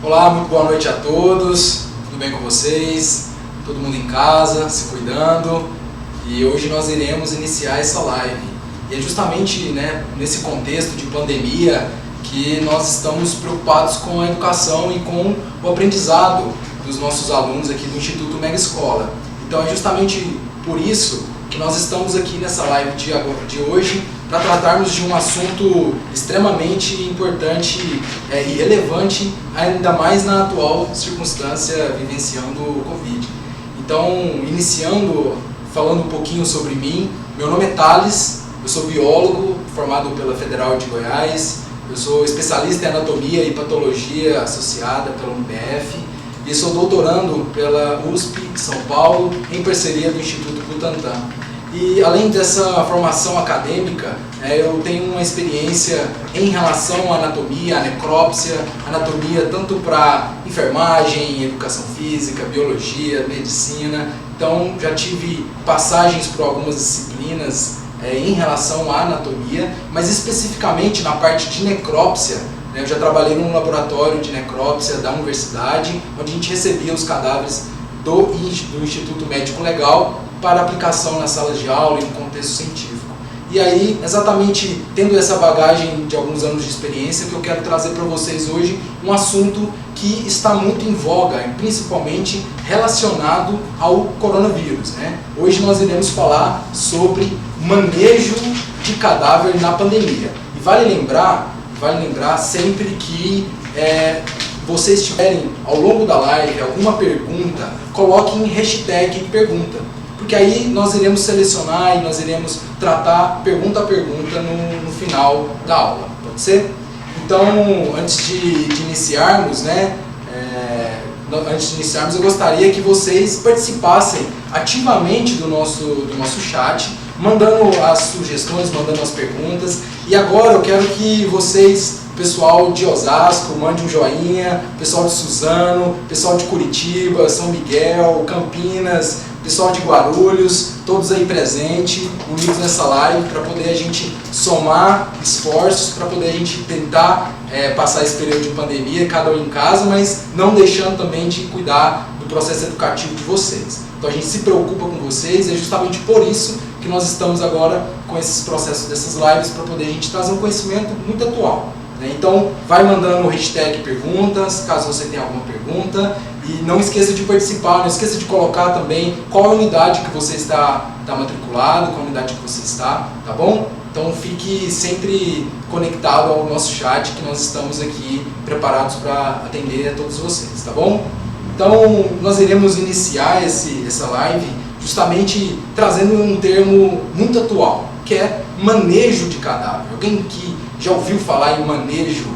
Olá, muito boa noite a todos, tudo bem com vocês? Todo mundo em casa, se cuidando, e hoje nós iremos iniciar essa live. E é justamente nesse contexto de pandemia que nós estamos preocupados com a educação e com o aprendizado dos nossos alunos aqui do Instituto Mega Escola. Então é justamente por isso que nós estamos aqui nessa live de hoje para tratarmos de um assunto extremamente importante e relevante, ainda mais na atual circunstância vivenciando o Covid. Então, iniciando, falando um pouquinho sobre mim, meu nome é Thales, eu sou biólogo, formado pela Federal de Goiás, eu sou especialista em anatomia e patologia associada pela UNBF e sou doutorando pela USP São Paulo em parceria do Instituto Butantan. E além dessa formação acadêmica, eu tenho uma experiência em relação à anatomia, à necrópsia, anatomia tanto para enfermagem, educação física, biologia, medicina. Então já tive passagens por algumas disciplinas em relação à anatomia, mas especificamente na parte de necrópsia. Eu já trabalhei num laboratório de necrópsia da universidade, onde a gente recebia os cadáveres do Instituto Médico Legal para aplicação nas salas de aula e no contexto científico. E aí, exatamente tendo essa bagagem de alguns anos de experiência, que eu quero trazer para vocês hoje um assunto que está muito em voga, principalmente relacionado ao coronavírus. Hoje nós iremos falar sobre manejo de cadáver na pandemia. E vale lembrar sempre que vocês tiverem ao longo da live alguma pergunta, coloquem hashtag pergunta. Porque aí nós iremos selecionar e nós iremos tratar pergunta a pergunta no final da aula, pode ser? Então, antes de iniciarmos, eu gostaria que vocês participassem ativamente do nosso chat, mandando as sugestões, mandando as perguntas. E agora eu quero que vocês, pessoal de Osasco, mande um joinha, pessoal de Suzano, pessoal de Curitiba, São Miguel, Campinas, pessoal de Guarulhos, todos aí presentes, unidos nessa live, para poder a gente somar esforços, para poder a gente tentar passar esse período de pandemia, cada um em casa, mas não deixando também de cuidar do processo educativo de vocês. Então a gente se preocupa com vocês, é justamente por isso que nós estamos agora com esses processos dessas lives, para poder a gente trazer um conhecimento muito atual. Então vai mandando o hashtag perguntas, caso você tenha alguma pergunta, e não esqueça de participar, não esqueça de colocar também qual a unidade que você está matriculado, qual a unidade que você está, tá bom? Então fique sempre conectado ao nosso chat, que nós estamos aqui preparados para atender a todos vocês, tá bom? Então nós iremos iniciar essa live justamente trazendo um termo muito atual, que é manejo de cadáver. Alguém que já ouviu falar em manejo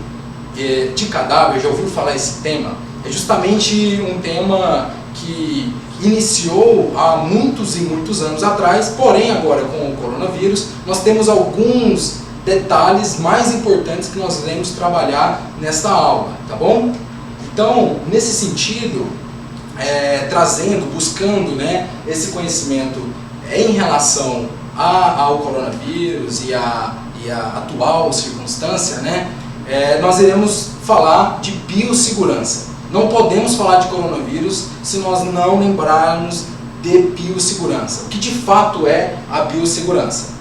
de cadáver, já ouviu falar esse tema? É justamente um tema que iniciou há muitos e muitos anos atrás, porém agora com o coronavírus nós temos alguns detalhes mais importantes que nós iremos trabalhar nesta aula, tá bom? Então, nesse sentido, buscando esse conhecimento em relação ao coronavírus e a atual circunstância, nós iremos falar de biossegurança. Não podemos falar de coronavírus se nós não lembrarmos de biossegurança. O que de fato é a biossegurança?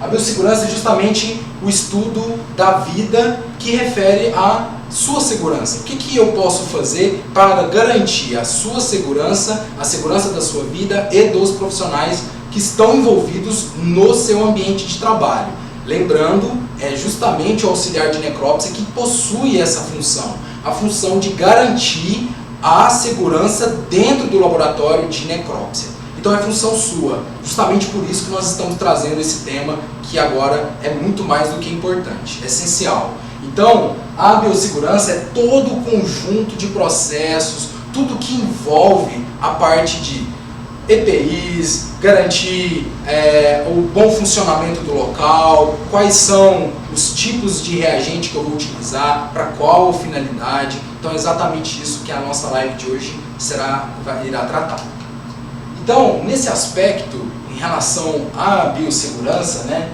A biossegurança é justamente o estudo da vida que refere à sua segurança. O que eu posso fazer para garantir a sua segurança, a segurança da sua vida e dos profissionais que estão envolvidos no seu ambiente de trabalho? Lembrando, é justamente o auxiliar de necrópsia que possui essa função, a função de garantir a segurança dentro do laboratório de necrópsia. Então é função sua, justamente por isso que nós estamos trazendo esse tema, que agora é muito mais do que importante, é essencial. Então, a biossegurança é todo o conjunto de processos, tudo que envolve a parte de EPIs, garantir o bom funcionamento do local, quais são os tipos de reagente que eu vou utilizar, para qual finalidade. Então é exatamente isso que a nossa live de hoje irá tratar. Então, nesse aspecto, em relação à biossegurança, né?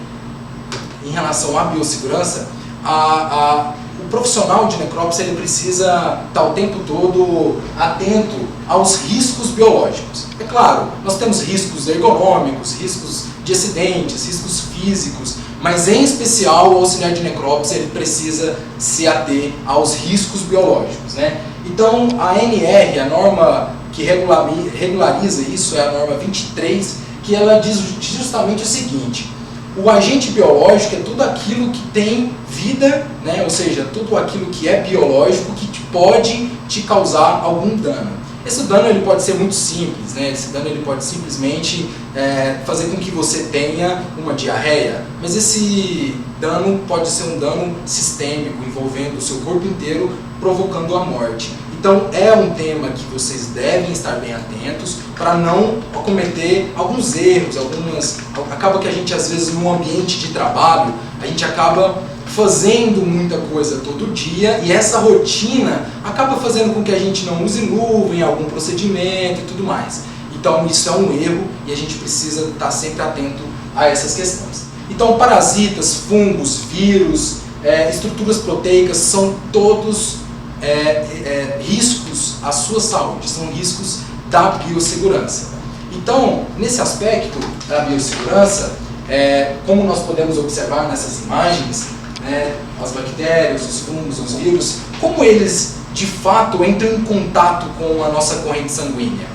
Em relação à biossegurança, o profissional de necrópsia ele precisa estar o tempo todo atento aos riscos biológicos. É claro, nós temos riscos ergonômicos, riscos de acidentes, riscos físicos, mas em especial o auxiliar de necrópsia ele precisa se ater aos riscos biológicos, né? Então a NR, a norma que regulariza isso, é a norma 23, que ela diz justamente o seguinte: o agente biológico é tudo aquilo que tem vida, né? Ou seja, tudo aquilo que é biológico que pode te causar algum dano. Esse dano ele pode ser muito simples, né? Esse dano ele pode simplesmente fazer com que você tenha uma diarreia, mas esse dano pode ser um dano sistêmico, envolvendo o seu corpo inteiro, provocando a morte. Então é um tema que vocês devem estar bem atentos para não cometer alguns erros, acaba que a gente às vezes no ambiente de trabalho, a gente acaba fazendo muita coisa todo dia e essa rotina acaba fazendo com que a gente não use luva em algum procedimento e tudo mais. Então isso é um erro e a gente precisa estar sempre atento a essas questões. Então parasitas, fungos, vírus, estruturas proteicas são todos riscos à sua saúde, são riscos da biossegurança. Então, nesse aspecto da biossegurança, como nós podemos observar nessas imagens, né, as bactérias, os fungos, os vírus, como eles de fato entram em contato com a nossa corrente sanguínea?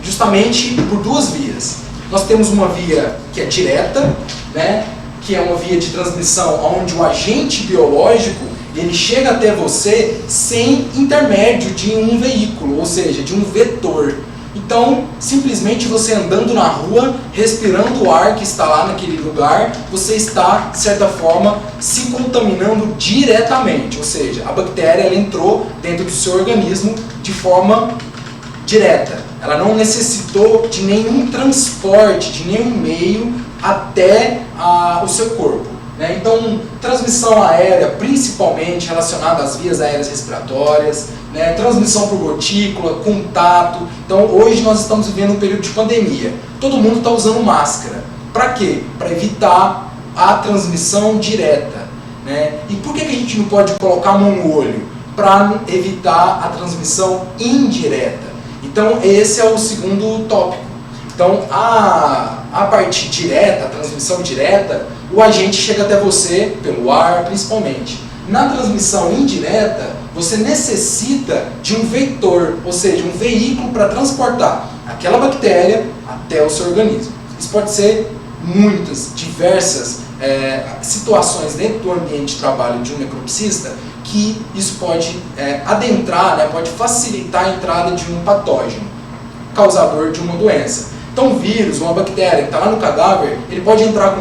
Justamente por duas vias. Nós temos uma via que é direta, né, que é uma via de transmissão onde o agente biológico ele chega até você sem intermédio de um veículo, ou seja, de um vetor. Então, simplesmente você andando na rua, respirando o ar que está lá naquele lugar, você está, de certa forma, se contaminando diretamente. Ou seja, a bactéria ela entrou dentro do seu organismo de forma direta. Ela não necessitou de nenhum transporte, de nenhum meio até o seu corpo. Então, transmissão aérea, principalmente relacionada às vias aéreas respiratórias, né? Transmissão por gotícula, contato. Então, hoje nós estamos vivendo um período de pandemia. Todo mundo está usando máscara. Para quê? Para evitar a transmissão direta, né? E por que a gente não pode colocar a mão no olho? Para evitar a transmissão indireta. Então, esse é o segundo tópico. Então, a parte direta, a transmissão direta, o agente chega até você pelo ar, principalmente. Na transmissão indireta, você necessita de um vetor, ou seja, um veículo para transportar aquela bactéria até o seu organismo. Isso pode ser muitas, diversas situações dentro do ambiente de trabalho de um necropsista que isso pode adentrar, né, pode facilitar a entrada de um patógeno causador de uma doença. Então, um vírus, uma bactéria que está lá no cadáver, ele pode entrar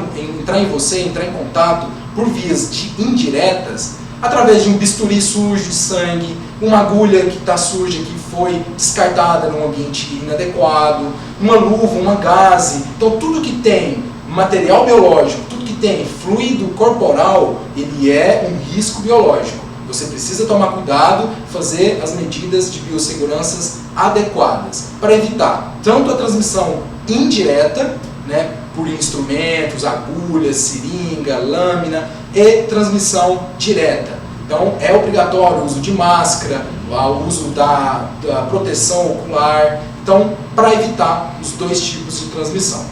em você, entrar em contato por vias indiretas, através de um bisturi sujo de sangue, uma agulha que está suja, que foi descartada num ambiente inadequado, uma luva, uma gaze. Então, tudo que tem material biológico, tudo que tem fluido corporal, ele é um risco biológico. Você precisa tomar cuidado, fazer as medidas de biossegurança adequadas para evitar tanto a transmissão indireta, né, por instrumentos, agulhas, seringa, lâmina, e transmissão direta. Então é obrigatório o uso de máscara, o uso da proteção ocular, então para evitar os dois tipos de transmissão.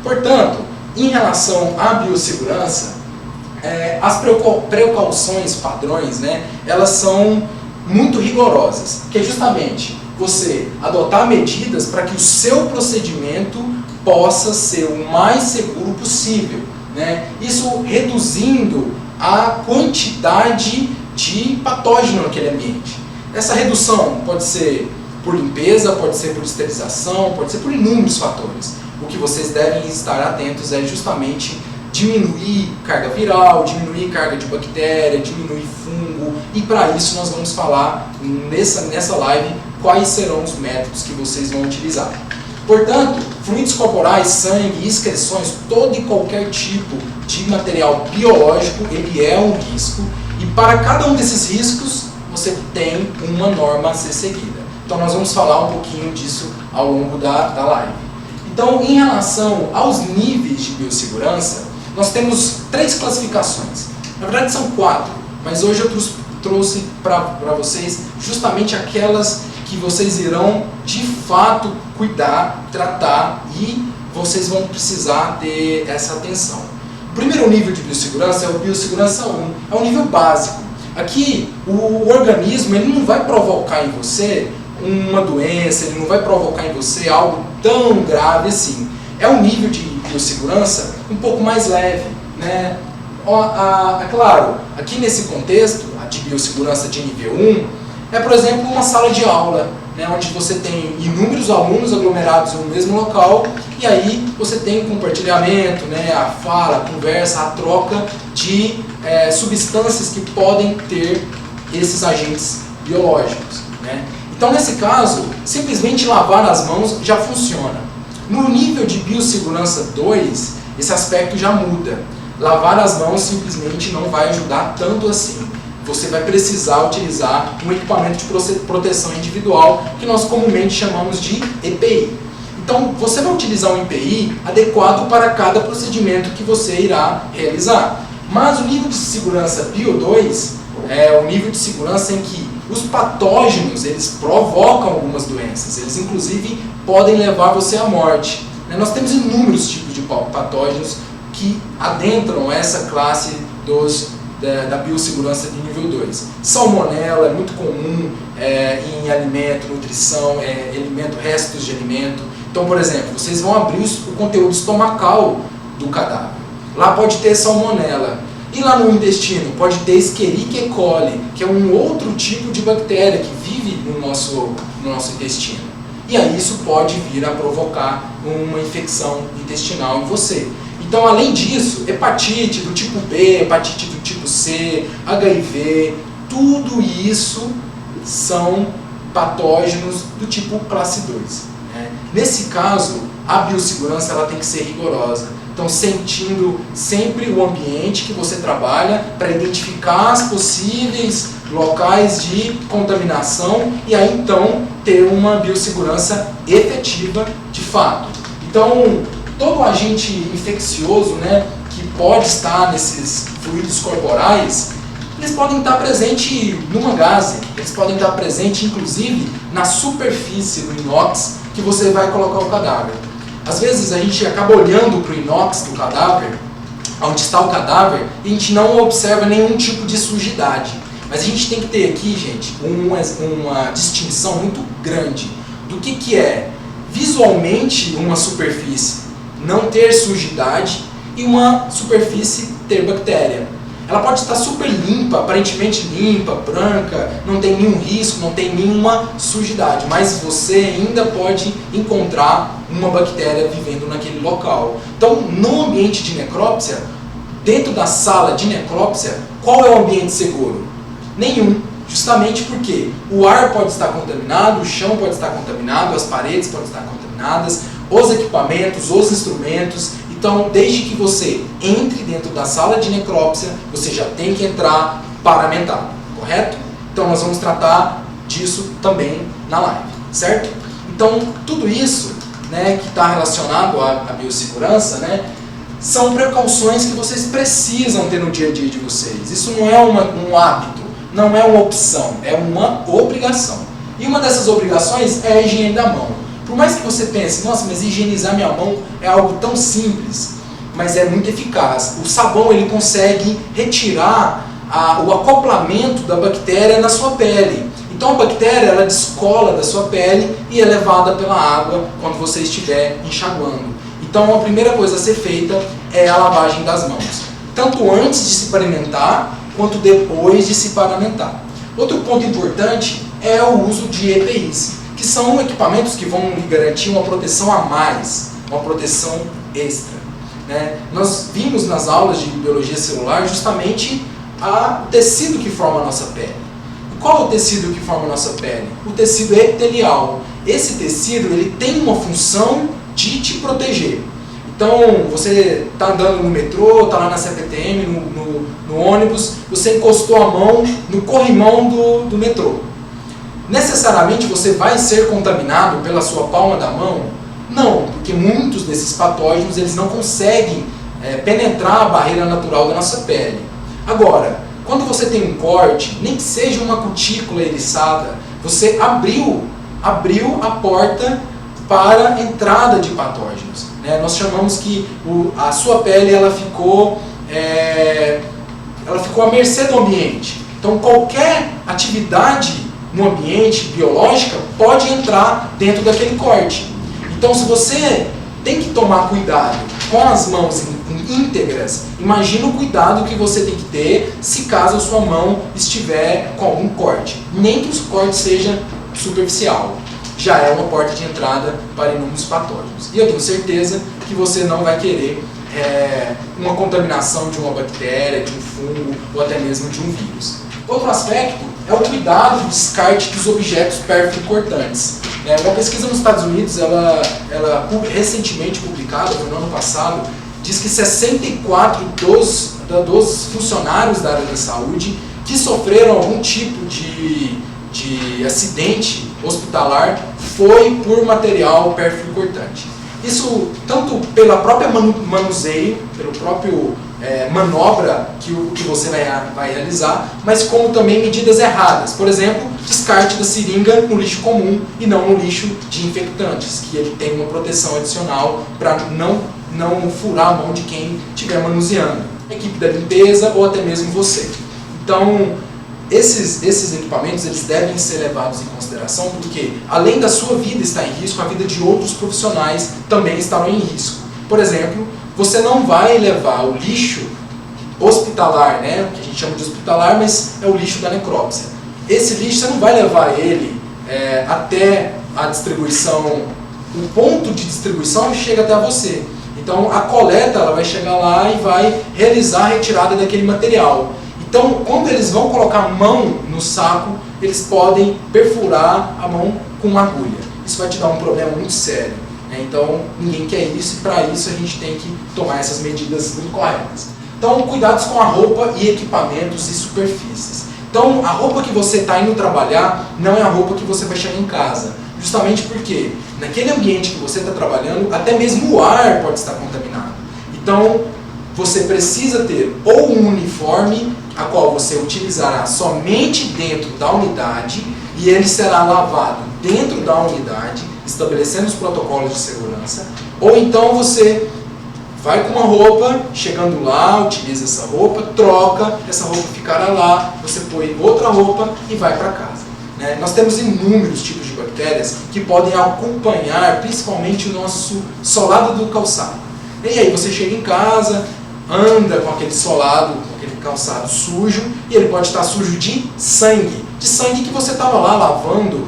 Portanto, em relação à biossegurança, as precauções padrões, né, elas são muito rigorosas, que é justamente você adotar medidas para que o seu procedimento possa ser o mais seguro possível, né? Isso reduzindo a quantidade de patógeno naquele ambiente. Essa redução pode ser por limpeza, pode ser por esterilização, pode ser por inúmeros fatores. O que vocês devem estar atentos é justamente diminuir carga viral, diminuir carga de bactéria, diminuir fungo, e para isso nós vamos falar nessa live quais serão os métodos que vocês vão utilizar. Portanto, fluidos corporais, sangue, excreções, todo e qualquer tipo de material biológico, ele é um risco, e para cada um desses riscos você tem uma norma a ser seguida. Então nós vamos falar um pouquinho disso ao longo da live. Então, em relação aos níveis de biossegurança, nós temos 3 classificações. Na verdade são 4, mas hoje eu trouxe para vocês justamente aquelas que vocês irão de fato cuidar, tratar e vocês vão precisar ter essa atenção. O primeiro nível de biossegurança é o biossegurança 1, é um nível básico. Aqui o organismo ele não vai provocar em você uma doença, ele não vai provocar em você algo tão grave assim. É um nível de biossegurança um pouco mais leve, né? Claro, aqui nesse contexto de biossegurança de nível 1, é por exemplo uma sala de aula, né, onde você tem inúmeros alunos aglomerados no mesmo local e aí você tem compartilhamento, né, a fala, a conversa, a troca de substâncias que podem ter esses agentes biológicos, né? Então nesse caso, simplesmente lavar as mãos já funciona. No nível de biossegurança 2, esse aspecto já muda. Lavar as mãos simplesmente não vai ajudar tanto assim. Você vai precisar utilizar um equipamento de proteção individual, que nós comumente chamamos de EPI. Então, você vai utilizar um EPI adequado para cada procedimento que você irá realizar. Mas o nível de segurança Bio 2 é o nível de segurança em que os patógenos, eles provocam algumas doenças. Eles, inclusive, podem levar você à morte. Nós temos inúmeros tipos de patógenos que adentram essa classe da biossegurança de nível 2. Salmonela é muito comum em alimento, nutrição, restos de alimento. Então, por exemplo, vocês vão abrir o conteúdo estomacal do cadáver. Lá pode ter salmonela. E lá no intestino pode ter Escherichia coli, que é um outro tipo de bactéria que vive no nosso intestino. E aí isso pode vir a provocar uma infecção intestinal em você. Então, além disso, hepatite do tipo B, hepatite do tipo C, HIV, tudo isso são patógenos do tipo classe 2. Né? Nesse caso, a biossegurança ela tem que ser rigorosa. Então, sentindo sempre o ambiente que você trabalha para identificar as possíveis locais de contaminação e aí, então, ter uma biossegurança efetiva de fato. Então, todo agente infeccioso, né, que pode estar nesses fluidos corporais, eles podem estar presentes numa gaze, eles podem estar presentes, inclusive, na superfície do inox que você vai colocar o cadáver. Às vezes a gente acaba olhando para o inox do cadáver, onde está o cadáver, e a gente não observa nenhum tipo de sujidade. Mas a gente tem que ter aqui, gente, uma distinção muito grande do que é visualmente uma superfície não ter sujidade e uma superfície ter bactéria. Ela pode estar super limpa, aparentemente limpa, branca, não tem nenhum risco, não tem nenhuma sujidade, mas você ainda pode encontrar uma bactéria vivendo naquele local. Então, no ambiente de necrópsia, dentro da sala de necrópsia, qual é o ambiente seguro? Nenhum. Justamente porque o ar pode estar contaminado, o chão pode estar contaminado, as paredes podem estar contaminadas, os equipamentos, os instrumentos. Então, desde que você entre dentro da sala de necrópsia, você já tem que entrar paramentado, correto? Então, nós vamos tratar disso também na live, certo? Então, tudo isso, né, que está relacionado à biossegurança, né, são precauções que vocês precisam ter no dia a dia de vocês. Isso não é um hábito, não é uma opção, é uma obrigação. E uma dessas obrigações é a higiene da mão. Por mais que você pense, nossa, mas higienizar minha mão é algo tão simples, mas é muito eficaz. O sabão ele consegue retirar o acoplamento da bactéria na sua pele. Então a bactéria ela descola da sua pele e é levada pela água quando você estiver enxaguando. Então a primeira coisa a ser feita é a lavagem das mãos, tanto antes de se paramentar quanto depois de se paramentar. Outro ponto importante é o uso de EPIs, que são equipamentos que vão lhe garantir uma proteção a mais, uma proteção extra. Né? Nós vimos nas aulas de biologia celular justamente o tecido que forma a nossa pele. E qual é o tecido que forma a nossa pele? O tecido epitelial. Esse tecido ele tem uma função de te proteger. Então, você está andando no metrô, está lá na CPTM, no ônibus, você encostou a mão no corrimão do metrô. Necessariamente você vai ser contaminado pela sua palma da mão? Não, porque muitos desses patógenos eles não conseguem penetrar a barreira natural da nossa pele. Agora, quando você tem um corte, nem que seja uma cutícula eriçada, você abriu a porta para a entrada de patógenos. Né? Nós chamamos que a sua pele ela ficou à mercê do ambiente. Então qualquer atividade no ambiente biológica pode entrar dentro daquele corte. Então se você tem que tomar cuidado com as mãos íntegras, imagina o cuidado que você tem que ter se caso a sua mão estiver com algum corte. Nem que o corte seja superficial. Já é uma porta de entrada para inúmeros patógenos. E eu tenho certeza que você não vai querer uma contaminação de uma bactéria, de um fungo ou até mesmo de um vírus. Outro aspecto é o cuidado do descarte dos objetos pérfuro-cortantes. Uma pesquisa nos Estados Unidos, ela recentemente publicada, no ano passado, diz que 64 dos funcionários da área da saúde que sofreram algum tipo de acidente hospitalar foi por material pérfuro-cortante. Isso tanto pela própria manuseio, pelo próprio manobra que você vai realizar, mas como também medidas erradas. Por exemplo, descarte da seringa no lixo comum e não no lixo de infectantes, que ele tem uma proteção adicional para não furar a mão de quem estiver manuseando, a equipe da limpeza ou até mesmo você. Então, esses equipamentos eles devem ser levados em consideração porque, além da sua vida estar em risco, a vida de outros profissionais também estarão em risco. Por exemplo, você não vai levar o lixo hospitalar, que a gente chama de hospitalar, mas é o lixo da necrópsia. Esse lixo você não vai levar ele até a distribuição, o ponto de distribuição chega até você. Então a coleta ela vai chegar lá e vai realizar a retirada daquele material. Então, quando eles vão colocar a mão no saco, eles podem perfurar a mão com uma agulha. Isso vai te dar um problema muito sério. Então, ninguém quer isso e para isso a gente tem que tomar essas medidas muito corretas. Então, cuidados com a roupa e equipamentos e superfícies. Então, a roupa que você está indo trabalhar não é a roupa que você vai chegar em casa. Justamente porque naquele ambiente que você está trabalhando, até mesmo o ar pode estar contaminado. Então, você precisa ter ou um uniforme a qual você utilizará somente dentro da unidade e ele será lavado dentro da unidade, estabelecendo os protocolos de segurança, ou então você vai com uma roupa, chegando lá, utiliza essa roupa, troca, essa roupa ficará lá, você põe outra roupa e vai para casa. Nós temos inúmeros tipos de bactérias que podem acompanhar principalmente o nosso solado do calçado. E aí você chega em casa, anda com aquele solado, com aquele calçado sujo, e ele pode estar sujo de sangue que você estava lá lavando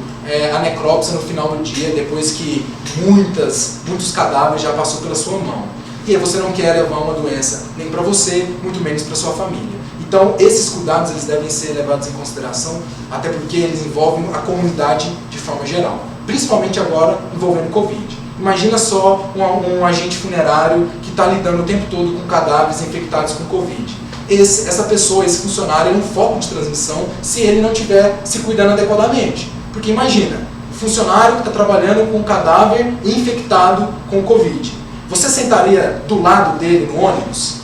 a necrópsia no final do dia, depois que muitos cadáveres já passou pela sua mão. E aí você não quer levar uma doença nem para você, muito menos para sua família. Então esses cuidados eles devem ser levados em consideração, até porque eles envolvem a comunidade de forma geral, principalmente agora envolvendo Covid. Imagina só um agente funerário que está lidando o tempo todo com cadáveres infectados com Covid. Essa pessoa, esse funcionário, é um foco de transmissão se ele não estiver se cuidando adequadamente. Porque imagina, um funcionário que está trabalhando com um cadáver infectado com Covid. Você sentaria do lado dele no ônibus?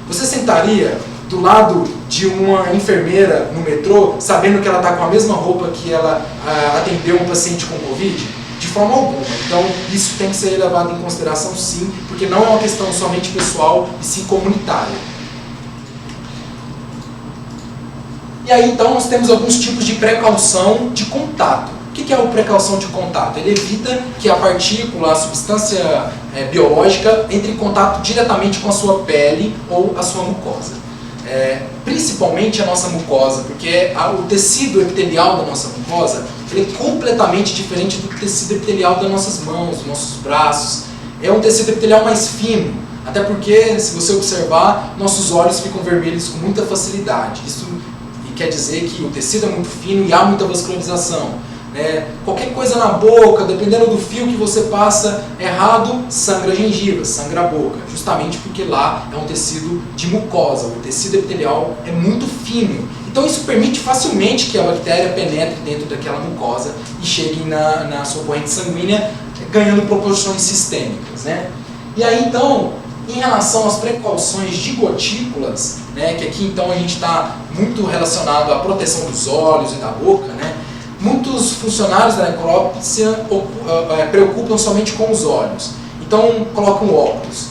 Você sentaria do lado de uma enfermeira no metrô, sabendo que ela está com a mesma roupa que ela atendeu um paciente com Covid? De forma alguma. Então, isso tem que ser levado em consideração sim, porque não é uma questão somente pessoal, e sim comunitária. E aí, então, nós temos alguns tipos de precaução de contato. O que é a precaução de contato? Ele evita que a partícula, a substância biológica, entre em contato diretamente com a sua pele ou a sua mucosa. Principalmente a nossa mucosa, porque o tecido epitelial da nossa mucosa ele é completamente diferente do tecido epitelial das nossas mãos, dos nossos braços. É um tecido epitelial mais fino, até porque, se você observar, nossos olhos ficam vermelhos com muita facilidade. Isso quer dizer que o tecido é muito fino e há muita vascularização. Qualquer coisa na boca, dependendo do fio que você passa errado, sangra a gengiva, sangra a boca, justamente porque lá é um tecido de mucosa, o tecido epitelial é muito fino. Então isso permite facilmente que a bactéria penetre dentro daquela mucosa e chegue na sua corrente sanguínea, ganhando proporções sistêmicas, né? E aí então, em relação às precauções de gotículas, né, que aqui então a gente está muito relacionado à proteção dos olhos e da boca, né? Muitos funcionários da necrópsia preocupam somente com os olhos, então colocam óculos.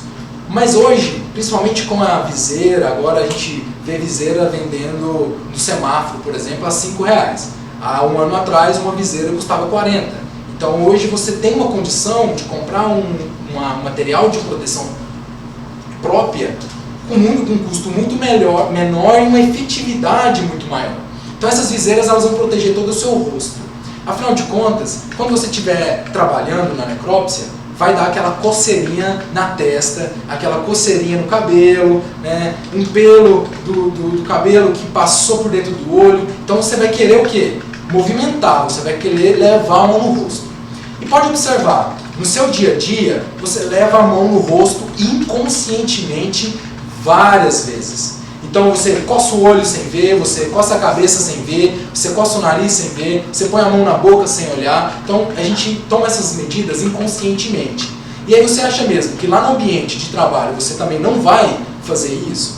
Mas hoje, principalmente com a viseira, agora a gente vê viseira vendendo no semáforo, por exemplo, a R$5. Há um ano atrás uma viseira custava 40. Então hoje você tem uma condição de comprar um material de proteção própria com um custo muito menor e uma efetividade muito maior. Então essas viseiras elas vão proteger todo o seu rosto. Afinal de contas, quando você estiver trabalhando na necrópsia, vai dar aquela coceirinha na testa, aquela coceirinha no cabelo, né? Um pelo do cabelo que passou por dentro do olho. Então você vai querer o quê? Movimentar, você vai querer levar a mão no rosto. E pode observar, no seu dia a dia, você leva a mão no rosto inconscientemente várias vezes. Então você coça o olho sem ver, você coça a cabeça sem ver, você coça o nariz sem ver, você põe a mão na boca sem olhar. Então a gente toma essas medidas inconscientemente. E aí você acha mesmo que lá no ambiente de trabalho você também não vai fazer isso?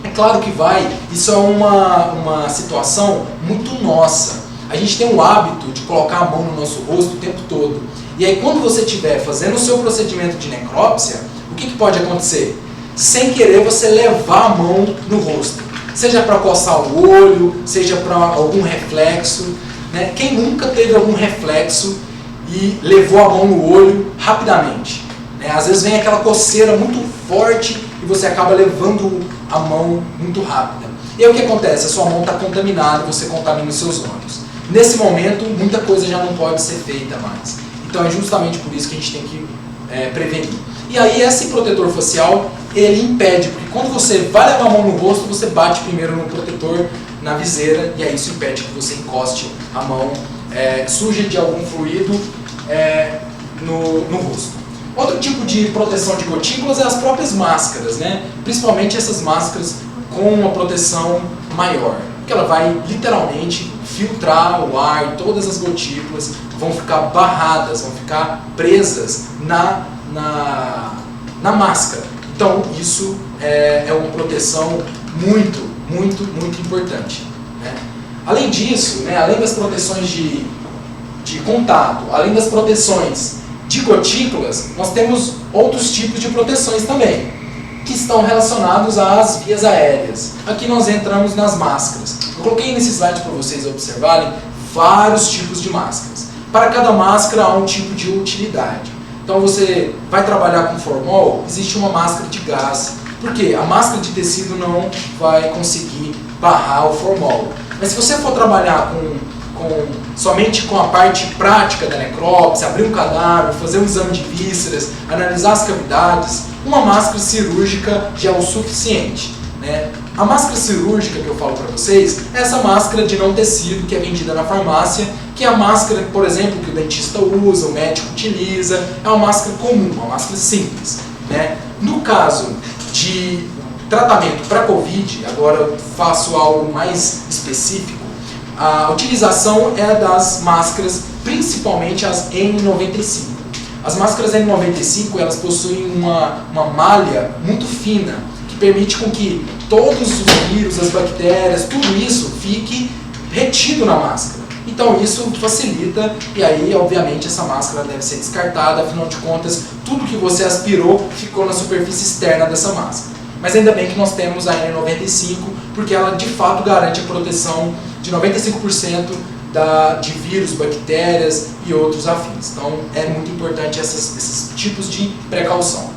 É claro que vai, isso é uma situação muito nossa. A gente tem o hábito de colocar a mão no nosso rosto o tempo todo. E aí quando você estiver fazendo o seu procedimento de necrópsia, o que pode acontecer? Sem querer você levar a mão no rosto, seja para coçar o olho, seja para algum reflexo, né? Quem nunca teve algum reflexo e levou a mão no olho rapidamente, né? Às vezes vem aquela coceira muito forte e você acaba levando a mão muito rápida. E aí o que acontece? A sua mão está contaminada e você contamina os seus olhos. Nesse momento, muita coisa já não pode ser feita mais. Então é justamente por isso que a gente tem que prevenir. E aí esse protetor facial, ele impede, porque quando você vai levar a mão no rosto, você bate primeiro no protetor, na viseira, e aí isso impede que você encoste a mão suja de algum fluido no rosto. Outro tipo de proteção de gotículas é as próprias máscaras, né? Principalmente essas máscaras com uma proteção maior, porque ela vai literalmente filtrar o ar, e todas as gotículas vão ficar barradas, vão ficar presas na máscara. Então isso é uma proteção muito, muito, muito importante, né? Além disso, né, além das proteções de contato, além das proteções de gotículas, nós temos outros tipos de proteções também, que estão relacionados às vias aéreas. Aqui nós entramos nas máscaras. Eu coloquei nesse slide para vocês observarem vários tipos de máscaras. Para cada máscara há um tipo de utilidade. Então você vai trabalhar com formol, existe uma máscara de gás. Por quê? A máscara de tecido não vai conseguir barrar o formol. Mas se você for trabalhar somente com a parte prática da necrópsia, abrir um cadáver, fazer um exame de vísceras, analisar as cavidades, uma máscara cirúrgica já é o suficiente, né? A máscara cirúrgica que eu falo para vocês é essa máscara de não tecido que é vendida na farmácia, que é a máscara, por exemplo, que o dentista usa, o médico utiliza, é uma máscara comum, uma máscara simples, né? No caso de tratamento para Covid, agora eu faço algo mais específico, a utilização é das máscaras, principalmente as N95. As máscaras N95 elas possuem uma malha muito fina, que permite com que todos os vírus, as bactérias, tudo isso fique retido na máscara. Então isso facilita e aí, obviamente, essa máscara deve ser descartada, afinal de contas, tudo que você aspirou ficou na superfície externa dessa máscara. Mas ainda bem que nós temos a N95, porque ela de fato garante a proteção de 95% de vírus, bactérias e outros afins. Então é muito importante esses tipos de precaução,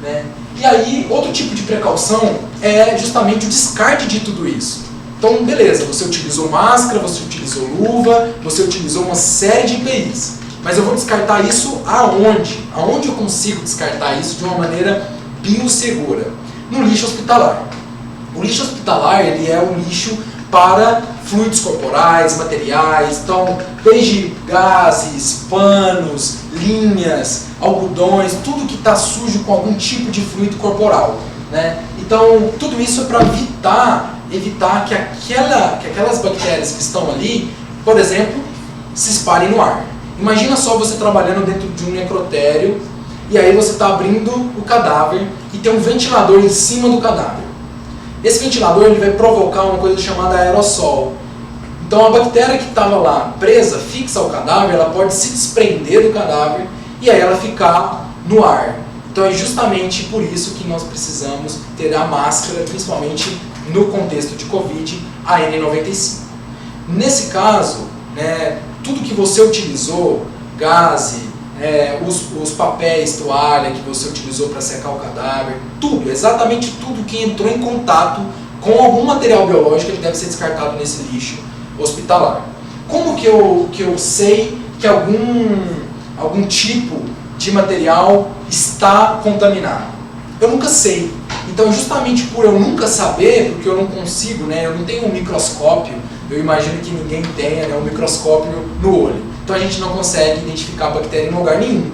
né? E aí, outro tipo de precaução é justamente o descarte de tudo isso. Então, beleza, você utilizou máscara, você utilizou luva, você utilizou uma série de EPIs. Mas eu vou descartar isso aonde? Aonde eu consigo descartar isso de uma maneira biosegura? No lixo hospitalar. O lixo hospitalar ele é um lixo para fluidos corporais, materiais, então desde gases, panos, linhas, algodões, tudo que está sujo com algum tipo de fluido corporal, né? Então tudo isso é para evitar que aquelas bactérias que estão ali, por exemplo, se espalhem no ar. Imagina só você trabalhando dentro de um necrotério e aí você está abrindo o cadáver e tem um ventilador em cima do cadáver. Esse ventilador ele vai provocar uma coisa chamada aerossol. Então a bactéria que estava lá presa, fixa ao cadáver, ela pode se desprender do cadáver e aí ela ficar no ar. Então é justamente por isso que nós precisamos ter a máscara, principalmente no contexto de Covid, a N95. Nesse caso, né, tudo que você utilizou, gaze, os papéis, toalha que você utilizou para secar o cadáver, tudo, exatamente tudo que entrou em contato com algum material biológico, ele deve ser descartado nesse lixo hospitalar. Como que eu sei que algum tipo de material está contaminado? Eu nunca sei. Então, justamente por eu nunca saber, porque eu não consigo, né, eu não tenho um microscópio, eu imagino que ninguém tenha, né, um microscópio no olho. Então a gente não consegue identificar a bactéria em lugar nenhum.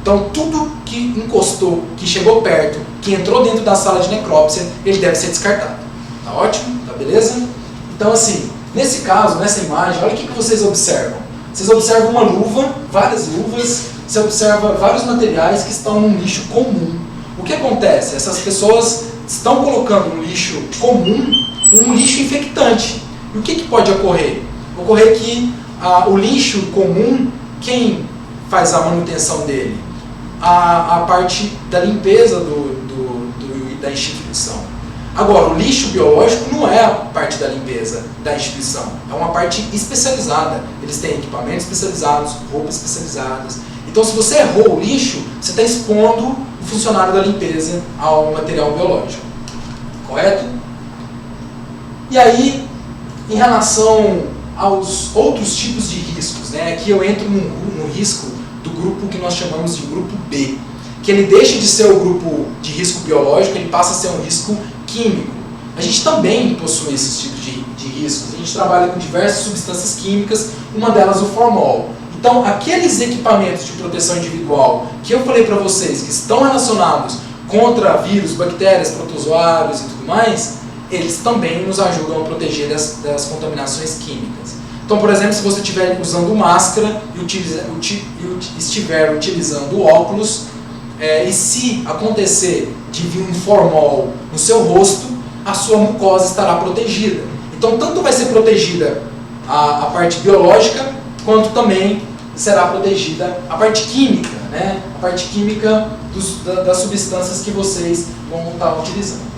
Então tudo que encostou, que chegou perto, que entrou dentro da sala de necrópsia, ele deve ser descartado. Tá ótimo? Tá beleza? Então assim, nesse caso, nessa imagem, olha o que vocês observam. Vocês observam uma luva, várias luvas, você observa vários materiais que estão num lixo comum. O que acontece? Essas pessoas estão colocando no lixo comum um lixo infectante. E o que pode ocorrer? Ocorrer que o lixo comum, quem faz a manutenção dele? A parte da limpeza da instituição. Agora, o lixo biológico não é a parte da limpeza da instituição, é uma parte especializada. Eles têm equipamentos especializados, roupas especializadas. Então, se você errou o lixo, você está expondo o funcionário da limpeza ao material biológico. Correto? E aí, em relação aos outros tipos de riscos, né? Aqui eu entro no risco do grupo que nós chamamos de grupo B, que ele deixa de ser o grupo de risco biológico, ele passa a ser um risco químico. A gente também possui esses tipos de riscos, a gente trabalha com diversas substâncias químicas, uma delas o formol. Então, aqueles equipamentos de proteção individual que eu falei para vocês, que estão relacionados contra vírus, bactérias, protozoários e tudo mais, eles também nos ajudam a proteger das contaminações químicas. Então, por exemplo, se você estiver usando máscara e estiver utilizando óculos, e se acontecer de vir um formol no seu rosto, a sua mucosa estará protegida. Então, tanto vai ser protegida a parte biológica, quanto também será protegida a parte química, né? A parte química das substâncias que vocês vão estar utilizando.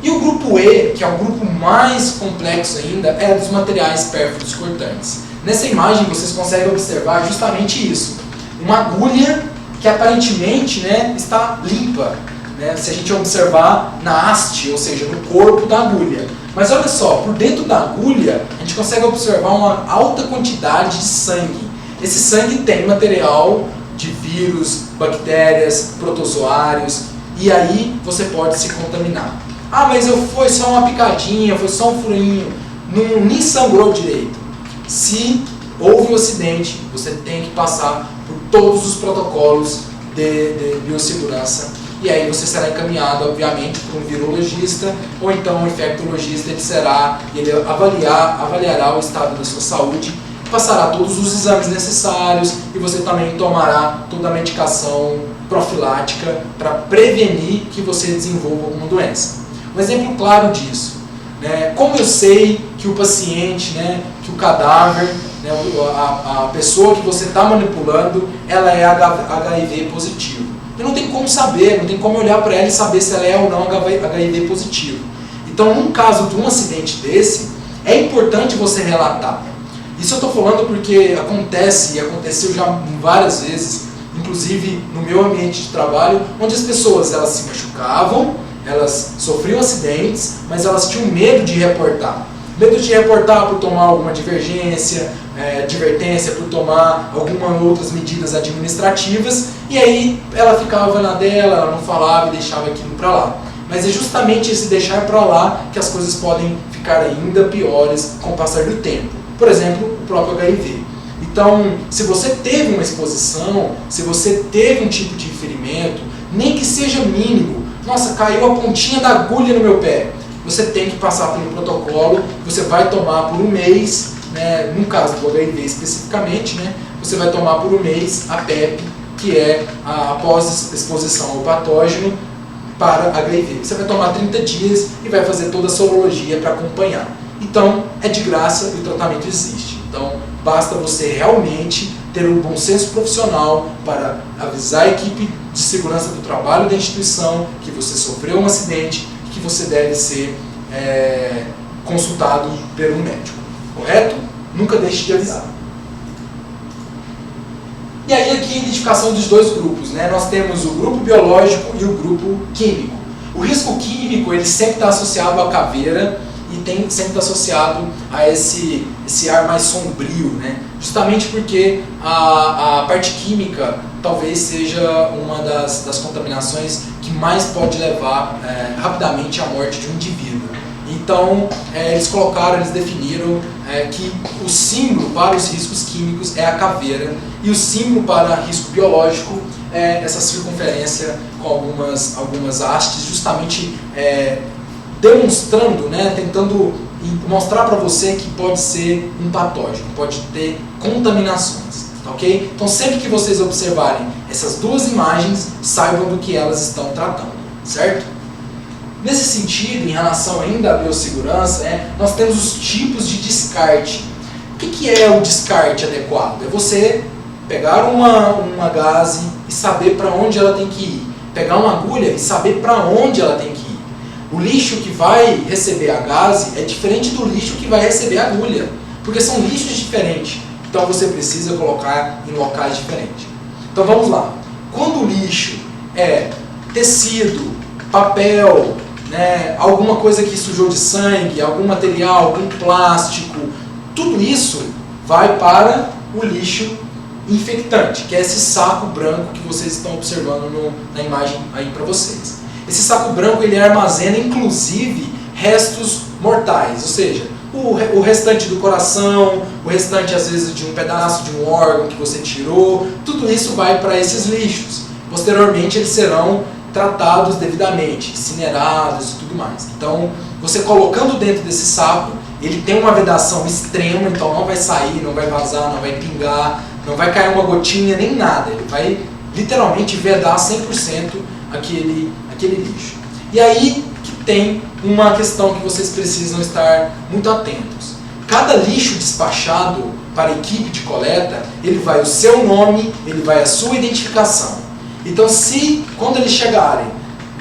E o grupo E, que é o grupo mais complexo ainda, é dos materiais pérfidos cortantes. Nessa imagem vocês conseguem observar justamente isso. Uma agulha que aparentemente, né, está limpa, né, se a gente observar na haste, ou seja, no corpo da agulha. Mas olha só, por dentro da agulha a gente consegue observar uma alta quantidade de sangue. Esse sangue tem material de vírus, bactérias, protozoários, e aí você pode se contaminar. Ah, mas foi só uma picadinha, foi só um furinho, nem sangrou direito. Se houve um acidente, você tem que passar por todos os protocolos de biossegurança, e aí você será encaminhado, obviamente, por um virologista ou então um infectologista. Ele avaliará o estado da sua saúde, passará todos os exames necessários e você também tomará toda a medicação profilática para prevenir que você desenvolva alguma doença. Um exemplo claro disso, né? Como eu sei que o paciente, né, que o cadáver, né, a pessoa que você está manipulando, ela é HIV positivo? Eu não tenho como saber, não tem como olhar para ela e saber se ela é ou não HIV positivo. Então, num caso de um acidente desse, é importante você relatar. Isso eu estou falando porque acontece e aconteceu já várias vezes, inclusive no meu ambiente de trabalho, onde as pessoas elas se machucavam, elas sofriam acidentes, mas elas tinham medo de reportar. Medo de reportar por tomar alguma advertência por tomar algumas outras medidas administrativas, e aí ela ficava na dela, ela não falava e deixava aquilo para lá. Mas é justamente esse deixar para lá que as coisas podem ficar ainda piores com o passar do tempo. Por exemplo, o próprio HIV. Então, se você teve uma exposição, se você teve um tipo de ferimento, nem que seja mínimo, nossa, caiu a pontinha da agulha no meu pé, você tem que passar pelo protocolo, você vai tomar por um mês, né, no caso do HIV especificamente, né, você vai tomar por um mês a PEP, que é a pós-exposição ao patógeno para HIV. Você vai tomar 30 dias e vai fazer toda a sorologia para acompanhar. Então, é de graça e o tratamento existe. Então, basta você realmente ter um bom senso profissional para avisar a equipe de segurança do trabalho da instituição que você sofreu um acidente e que você deve ser consultado por um médico. Correto? Nunca deixe de avisar. E aí aqui a identificação dos dois grupos, né? Nós temos o grupo biológico e o grupo químico. O risco químico ele sempre está associado à caveira e sempre está associado a esse ar mais sombrio, né? Justamente porque a parte química talvez seja uma das contaminações que mais pode levar rapidamente à morte de um indivíduo. Então, eles definiram que o símbolo para os riscos químicos é a caveira e o símbolo para risco biológico é essa circunferência com algumas hastes, justamente demonstrando, né, tentando mostrar para você que pode ser um patógeno, pode ter contaminações, ok? Então, sempre que vocês observarem essas duas imagens, saibam do que elas estão tratando, certo? Nesse sentido, em relação ainda à biossegurança, nós temos os tipos de descarte. O que é o descarte adequado? É você pegar uma gaze e saber para onde ela tem que ir. Pegar uma agulha e saber para onde ela tem que ir. O lixo que vai receber a gaze é diferente do lixo que vai receber a agulha, porque são lixos diferentes. Então você precisa colocar em locais diferentes. Então vamos lá. Quando o lixo é tecido, papel, né, alguma coisa que sujou de sangue, algum material, algum plástico, tudo isso vai para o lixo infectante, que é esse saco branco que vocês estão observando na imagem aí para vocês. Esse saco branco ele armazena inclusive restos mortais, ou seja, o restante do coração, o restante às vezes de um pedaço de um órgão que você tirou, tudo isso vai para esses lixos. Posteriormente eles serão tratados devidamente, incinerados e tudo mais. Então, você colocando dentro desse saco, ele tem uma vedação extrema, então não vai sair, não vai vazar, não vai pingar, não vai cair uma gotinha, nem nada. Ele vai literalmente vedar 100% aquele lixo. E aí que tem uma questão que vocês precisam estar muito atentos. Cada lixo despachado para a equipe de coleta, ele vai o seu nome, ele vai a sua identificação. Então, quando eles chegarem,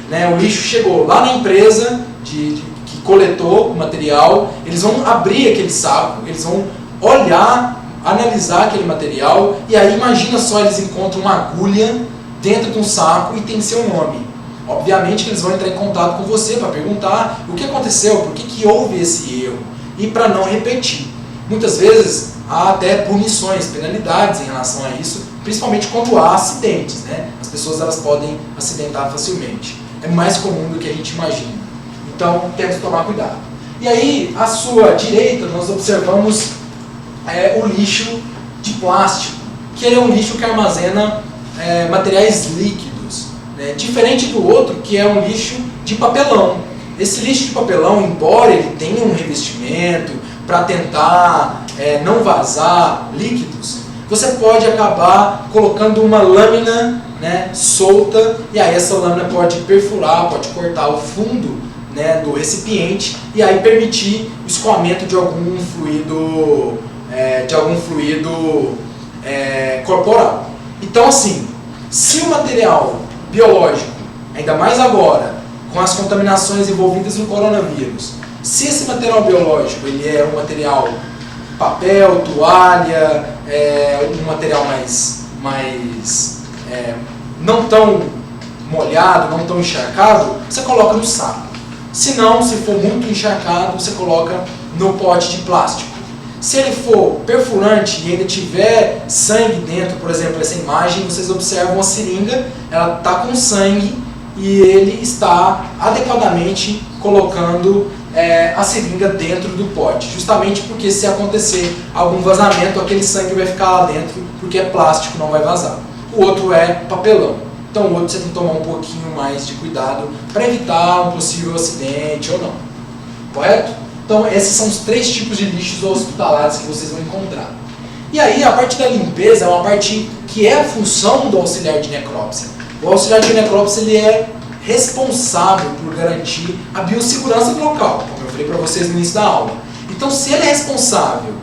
né, o lixo chegou lá na empresa que coletou o material, eles vão abrir aquele saco, eles vão olhar, analisar aquele material, e aí imagina só, eles encontram uma agulha dentro de um saco e tem seu nome. Obviamente que eles vão entrar em contato com você para perguntar o que aconteceu, por que houve esse erro, e para não repetir. Muitas vezes há até punições, penalidades em relação a isso, principalmente quando há acidentes, né? As pessoas elas podem acidentar facilmente. É mais comum do que a gente imagina. Então, temos que tomar cuidado. E aí, à sua direita, nós observamos o lixo de plástico, que ele é um lixo que armazena materiais líquidos, né? Diferente do outro, que é um lixo de papelão. Esse lixo de papelão, embora ele tenha um revestimento para tentar não vazar líquidos, você pode acabar colocando uma lâmina, né, solta, e aí essa lâmina pode perfurar, pode cortar o fundo, né, do recipiente e aí permitir o escoamento de algum fluido, corporal. Então, assim, se o material biológico, ainda mais agora, com as contaminações envolvidas no coronavírus, se esse material biológico ele é um material papel, toalha, um material mais não tão molhado, não tão encharcado, você coloca no saco. Se não, se for muito encharcado, você coloca no pote de plástico. Se ele for perfurante e ainda tiver sangue dentro, por exemplo, essa imagem, vocês observam a seringa, ela está com sangue e ele está adequadamente colocando a seringa dentro do pote, justamente porque se acontecer algum vazamento, aquele sangue vai ficar lá dentro, porque é plástico, não vai vazar. O outro é papelão. Então o outro você tem que tomar um pouquinho mais de cuidado para evitar um possível acidente ou não. Correto? Então esses são os 3 tipos de lixos hospitalares que vocês vão encontrar. E aí a parte da limpeza é uma parte que é a função do auxiliar de necrópsia. O auxiliar de necrópsia ele é responsável por garantir a biossegurança do local, como eu falei para vocês no início da aula. Então, se ele é responsável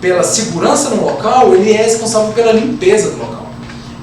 pela segurança no local, ele é responsável pela limpeza do local.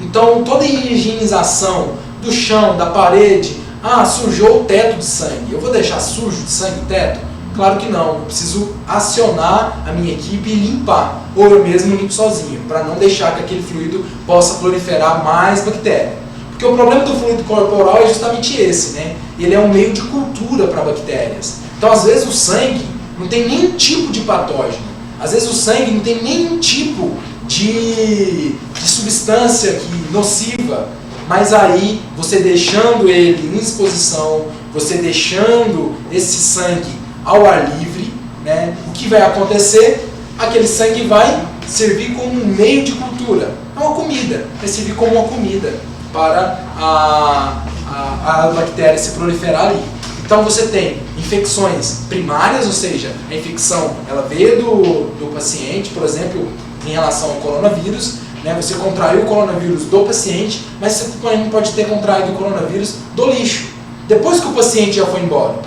Então, toda a higienização do chão, da parede, sujou o teto de sangue, eu vou deixar sujo de sangue o teto? Claro que não, eu preciso acionar a minha equipe e limpar, ou eu mesmo limpo sozinho, para não deixar que aquele fluido possa proliferar mais bactéria. Porque o problema do fluido corporal é justamente esse, né? Ele é um meio de cultura para bactérias. Então, às vezes, o sangue não tem nenhum tipo de patógeno. Às vezes, o sangue não tem nenhum tipo de substância nociva. Mas aí, você deixando ele em exposição, você deixando esse sangue ao ar livre, né? O que vai acontecer? Aquele sangue vai servir como um meio de cultura. É uma comida, vai servir como uma comida para a bactéria se proliferar ali. Então você tem infecções primárias, ou seja, a infecção ela veio do paciente, por exemplo, em relação ao coronavírus, né? Você contraiu o coronavírus do paciente, mas você também pode ter contraído o coronavírus do lixo. Depois que o paciente já foi embora,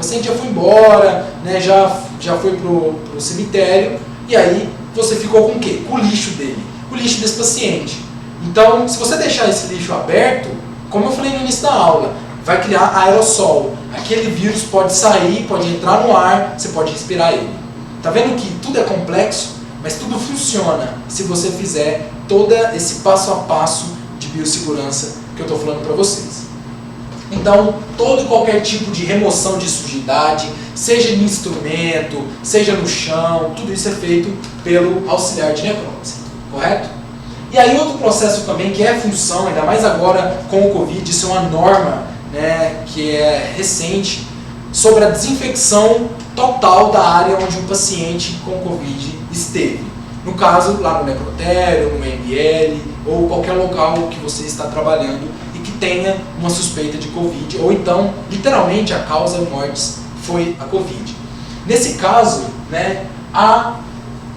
né? já foi para o cemitério, e aí você ficou com o quê? Com o lixo dele, o lixo desse paciente. Então, se você deixar esse lixo aberto, como eu falei no início da aula, vai criar aerossol. Aquele vírus pode sair, pode entrar no ar, você pode respirar ele. Tá vendo que tudo é complexo, mas tudo funciona se você fizer todo esse passo a passo de biossegurança que eu estou falando para vocês. Então, todo e qualquer tipo de remoção de sujidade, seja de instrumento, seja no chão, tudo isso é feito pelo auxiliar de necrópsia, correto? E aí outro processo também que é função, ainda mais agora com o Covid, isso é uma norma, né, que é recente, sobre a desinfecção total da área onde o paciente com Covid esteve. No caso, lá no necrotério, no ML, ou qualquer local que você está trabalhando e que tenha uma suspeita de Covid, ou então, literalmente, a causa mortis foi a Covid. Nesse caso, né, há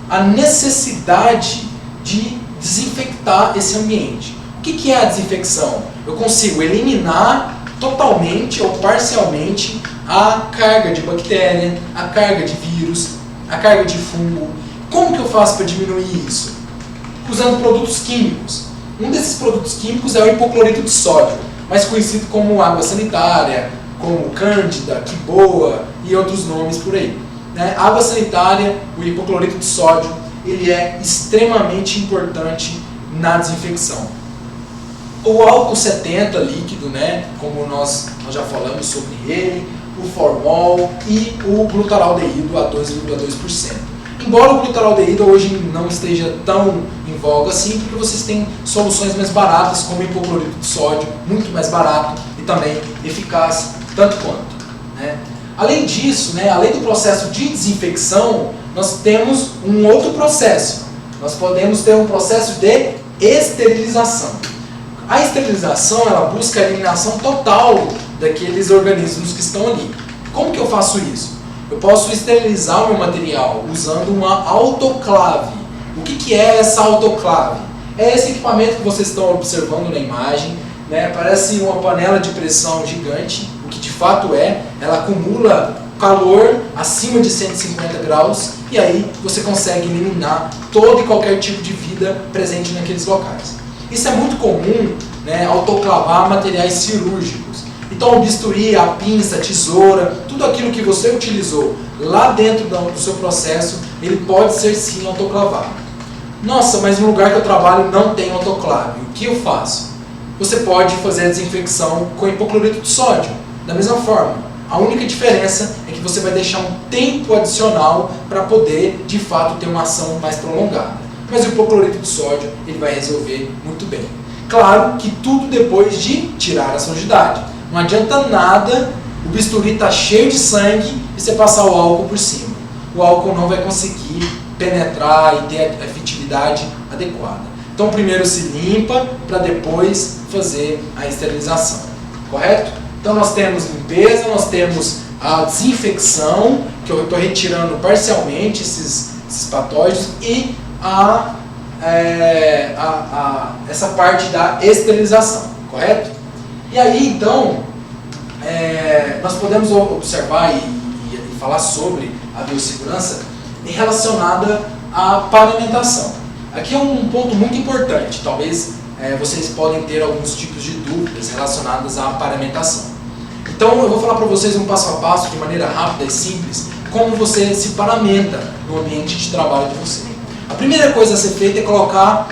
a necessidade de desinfectar esse ambiente. O que é a desinfecção? Eu consigo eliminar totalmente ou parcialmente a carga de bactéria, a carga de vírus, a carga de fungo. Como que eu faço para diminuir isso? Usando produtos químicos. Um desses produtos químicos é o hipoclorito de sódio, mais conhecido como água sanitária, como Cândida, Quiboa e outros nomes por aí. Né? Água sanitária, o hipoclorito de sódio, ele é extremamente importante na desinfecção. O álcool 70 líquido, né, como nós já falamos sobre ele, o formol e o glutaraldeído a 2,2%. Embora o glutaraldeído hoje não esteja tão em voga assim, porque vocês têm soluções mais baratas, como o hipoclorito de sódio, muito mais barato e também eficaz, tanto quanto. Né? Além disso, né, além do processo de desinfecção, nós temos um outro processo. Nós podemos ter um processo de esterilização. A esterilização, ela busca a eliminação total daqueles organismos que estão ali. Como que eu faço isso? Eu posso esterilizar o meu material usando uma autoclave. O que é essa autoclave? É esse equipamento que vocês estão observando na imagem, né? Parece uma panela de pressão gigante, o que de fato ela acumula calor acima de 150 graus e aí você consegue eliminar todo e qualquer tipo de vida presente naqueles locais. Isso é muito comum, né, autoclavar materiais cirúrgicos. Então o bisturi, a pinça, a tesoura, tudo aquilo que você utilizou lá dentro do seu processo, ele pode ser sim autoclavado. Nossa, mas no lugar que eu trabalho não tem autoclave. O que eu faço? Você pode fazer a desinfecção com hipoclorito de sódio. Da mesma forma, a única diferença é que você vai deixar um tempo adicional para poder, de fato, ter uma ação mais prolongada. Mas o hipoclorito de sódio ele vai resolver muito bem. Claro que tudo depois de tirar a sujidade. Não adianta nada o bisturi estar cheio de sangue e você passar o álcool por cima. O álcool não vai conseguir penetrar e ter a efetividade adequada. Então primeiro se limpa para depois fazer a esterilização. Correto? Então nós temos limpeza, nós temos a desinfecção, que eu estou retirando parcialmente esses patógenos, e a essa parte da esterilização, correto? E aí então, nós podemos observar e falar sobre a biossegurança relacionada à paramentação. Aqui é um ponto muito importante, talvez vocês podem ter alguns tipos de dúvidas relacionadas à paramentação. Então eu vou falar para vocês um passo a passo, de maneira rápida e simples, como você se paramenta no ambiente de trabalho de você. A primeira coisa a ser feita é colocar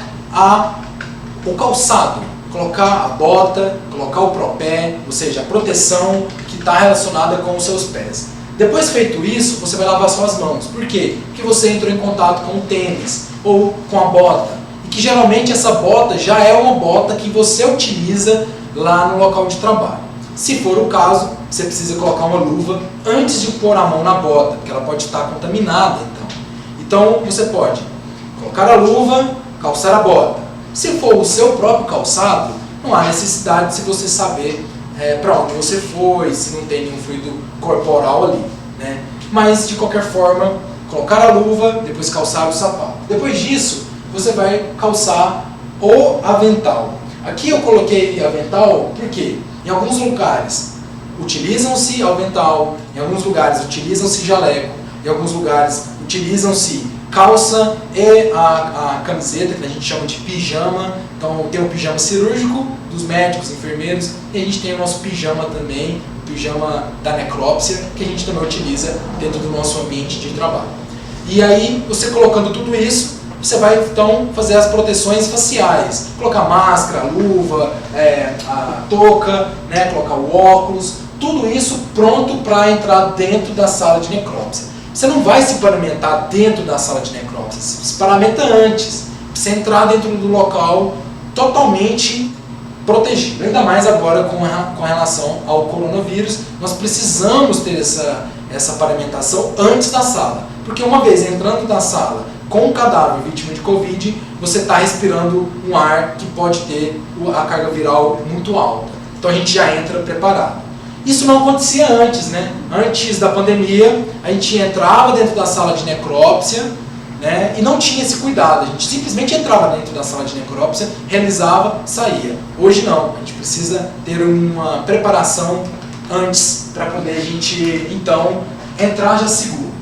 o calçado, colocar a bota, colocar o propé, ou seja, a proteção que está relacionada com os seus pés. Depois feito isso, você vai lavar suas mãos. Por quê? Porque você entrou em contato com o tênis ou com a bota. E que geralmente essa bota já é uma bota que você utiliza lá no local de trabalho. Se for o caso, você precisa colocar uma luva antes de pôr a mão na bota, porque ela pode estar contaminada. Então você pode colocar a luva, calçar a bota. Se for o seu próprio calçado, não há necessidade de você saber para onde você foi, se não tem nenhum fluido corporal ali, né? Mas de qualquer forma, colocar a luva, depois calçar o sapato. Depois disso, você vai calçar o avental. Aqui eu coloquei avental porque em alguns lugares utilizam-se avental, em alguns lugares utilizam-se jaleco, em alguns lugares utilizam-se calça e a camiseta, que a gente chama de pijama. Então tem o pijama cirúrgico dos médicos, enfermeiros, e a gente tem o nosso pijama também, o pijama da necrópsia, que a gente também utiliza dentro do nosso ambiente de trabalho. E aí, você colocando tudo isso, você vai então fazer as proteções faciais, colocar máscara, luva, a touca, né, colocar o óculos, tudo isso pronto para entrar dentro da sala de necrópsia. Você não vai se paramentar dentro da sala de necrópsia, você se paramenta antes, para você entrar dentro do local totalmente protegido. Ainda mais agora com relação ao coronavírus, nós precisamos ter essa paramentação antes da sala. Porque uma vez entrando na sala com um cadáver vítima de Covid, você está respirando um ar que pode ter a carga viral muito alta. Então a gente já entra preparado. Isso não acontecia antes, né? Antes da pandemia, a gente entrava dentro da sala de necrópsia, né? E não tinha esse cuidado. A gente simplesmente entrava dentro da sala de necrópsia, realizava, saía. Hoje não. A gente precisa ter uma preparação antes para poder a gente, então, entrar já seguro.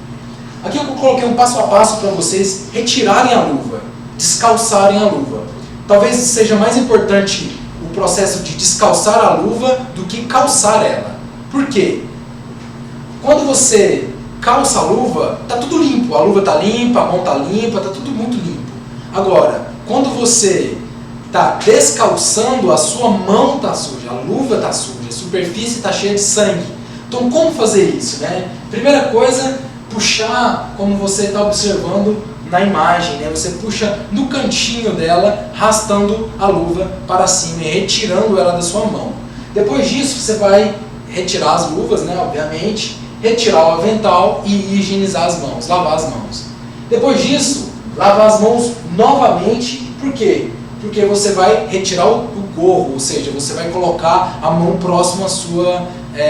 Aqui eu coloquei um passo a passo para vocês retirarem a luva, descalçarem a luva. Talvez seja mais importante o processo de descalçar a luva do que calçar ela. Por quê? Quando você calça a luva, está tudo limpo. A luva está limpa, a mão está limpa, está tudo muito limpo. Agora, quando você está descalçando, a sua mão está suja, a luva está suja, a superfície está cheia de sangue. Então, como fazer isso, né? Primeira coisa, puxar, como você está observando na imagem, né? Você puxa no cantinho dela, arrastando a luva para cima e retirando ela da sua mão. Depois disso, você vai retirar as luvas, né? Obviamente, retirar o avental e higienizar as mãos, lavar as mãos. Depois disso, lavar as mãos novamente. Por quê? Porque você vai retirar o gorro, ou seja, você vai colocar a mão próxima à sua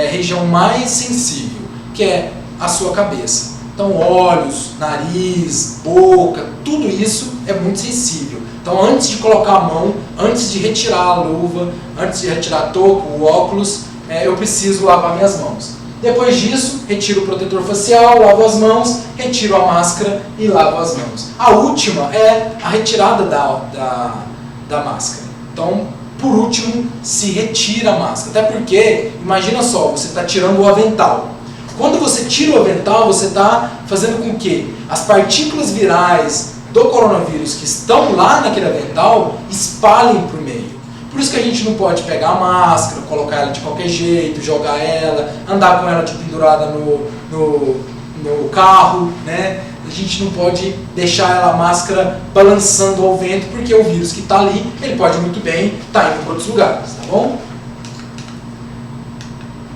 região mais sensível, que é a sua cabeça. Então, olhos, nariz, boca, tudo isso é muito sensível. Então, antes de colocar a mão, antes de retirar a luva, antes de retirar a touca, o óculos, eu preciso lavar minhas mãos. Depois disso, retiro o protetor facial, lavo as mãos, retiro a máscara e lavo as mãos. A última é a retirada da máscara. Então, por último, se retira a máscara. Até porque, imagina só, você está tirando o avental. Quando você tira o avental, você está fazendo com que as partículas virais do coronavírus que estão lá naquele avental espalhem para o meio. Por isso que a gente não pode pegar a máscara, colocar ela de qualquer jeito, jogar ela, andar com ela de pendurada no carro, né? A gente não pode deixar a máscara balançando ao vento, porque o vírus que está ali, ele pode muito bem estar indo para outros lugares, tá bom?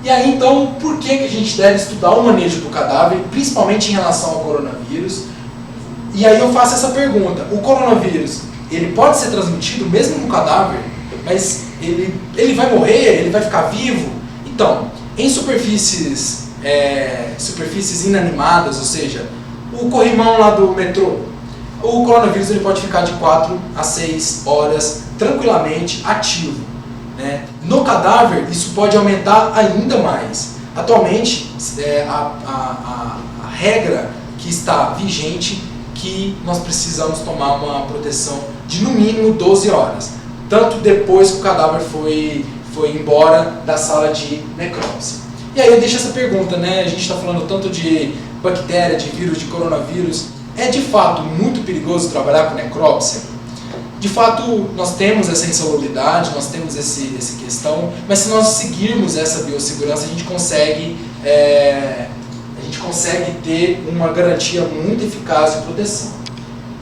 E aí, então, por que a gente deve estudar o manejo do cadáver, principalmente em relação ao coronavírus? E aí eu faço essa pergunta: o coronavírus, ele pode ser transmitido mesmo no cadáver, mas ele vai morrer, ele vai ficar vivo? Então, em superfícies inanimadas, ou seja, o corrimão lá do metrô, o coronavírus ele pode ficar de 4 a 6 horas tranquilamente ativo, né? No cadáver, isso pode aumentar ainda mais. Atualmente, a regra que está vigente que nós precisamos tomar uma proteção de no mínimo 12 horas, tanto depois que o cadáver foi embora da sala de necrópsia. E aí eu deixo essa pergunta, né? A gente está falando tanto de bactéria, de vírus, de coronavírus. É de fato muito perigoso trabalhar com necrópsia? De fato, nós temos essa insalubridade, nós temos essa questão, mas se nós seguirmos essa biossegurança, a gente consegue ter uma garantia muito eficaz de proteção,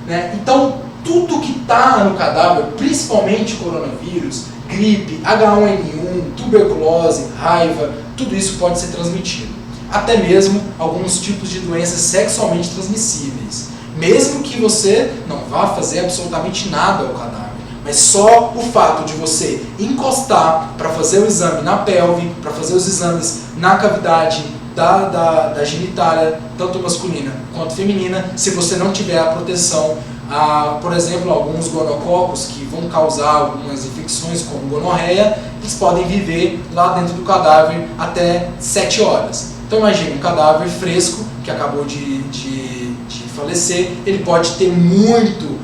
né? Então, tudo que está no cadáver, principalmente coronavírus, gripe, H1N1, tuberculose, raiva, tudo isso pode ser transmitido. Até mesmo alguns tipos de doenças sexualmente transmissíveis. Mesmo que você não vá fazer absolutamente nada ao cadáver, mas só o fato de você encostar para fazer o exame na pelve, para fazer os exames na cavidade da genitália, tanto masculina quanto feminina, se você não tiver a proteção, por exemplo, alguns gonococos que vão causar algumas infecções como gonorreia, eles podem viver lá dentro do cadáver até 7 horas. Então imagine um cadáver fresco que acabou de falecer, ele pode ter muito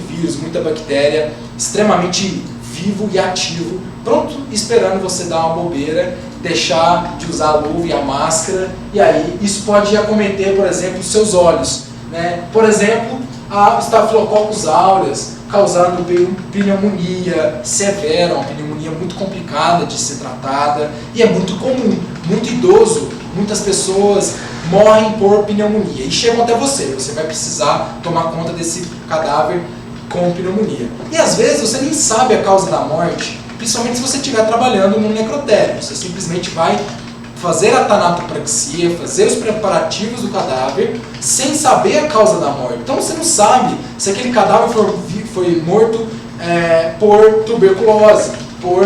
vírus, muita bactéria, extremamente vivo e ativo, pronto, esperando você dar uma bobeira, deixar de usar a luva e a máscara, e aí isso pode acometer, por exemplo, os seus olhos, né? Por exemplo, a Staphylococcus aureus, causando pneumonia severa, uma pneumonia muito complicada de ser tratada, e é muito comum, muito idoso, muitas pessoas morrem por pneumonia e chegam até você vai precisar tomar conta desse cadáver com pneumonia. E às vezes você nem sabe a causa da morte, principalmente se você estiver trabalhando no necrotério, você simplesmente vai fazer a tanatopraxia, fazer os preparativos do cadáver, sem saber a causa da morte. Então você não sabe se aquele cadáver foi morto por tuberculose, por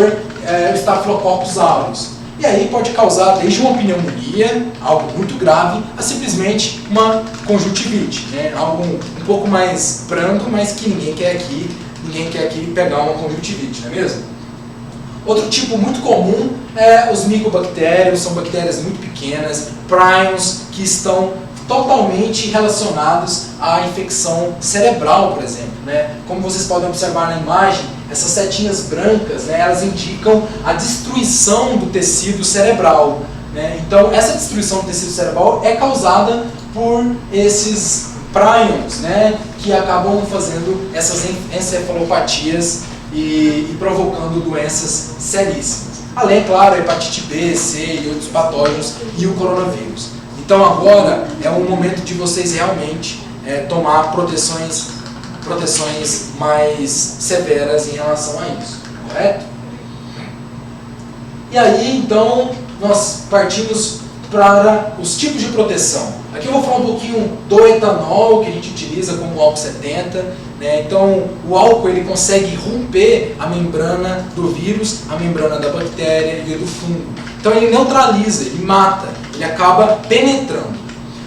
Staphylococcus aureus. E aí pode causar desde uma pneumonia, algo muito grave, a simplesmente uma conjuntivite, né? Algo um pouco mais brando, mas que ninguém quer aqui pegar uma conjuntivite, não é mesmo? Outro tipo muito comum é os micobactérios, são bactérias muito pequenas, prions, que estão totalmente relacionados à infecção cerebral, por exemplo, né? Como vocês podem observar na imagem, essas setinhas brancas, né, elas indicam a destruição do tecido cerebral, né? Então, essa destruição do tecido cerebral é causada por esses prions, né, que acabam fazendo essas encefalopatias e provocando doenças seríssimas. Além, claro, a hepatite B, C e outros patógenos e o coronavírus. Então agora é o momento de vocês realmente tomar proteções mais severas em relação a isso, correto? E aí então nós partimos para os tipos de proteção. Aqui eu vou falar um pouquinho do etanol que a gente utiliza como álcool 70, né? Então o álcool ele consegue romper a membrana do vírus, a membrana da bactéria e do fungo. Então ele neutraliza, ele mata, ele acaba penetrando.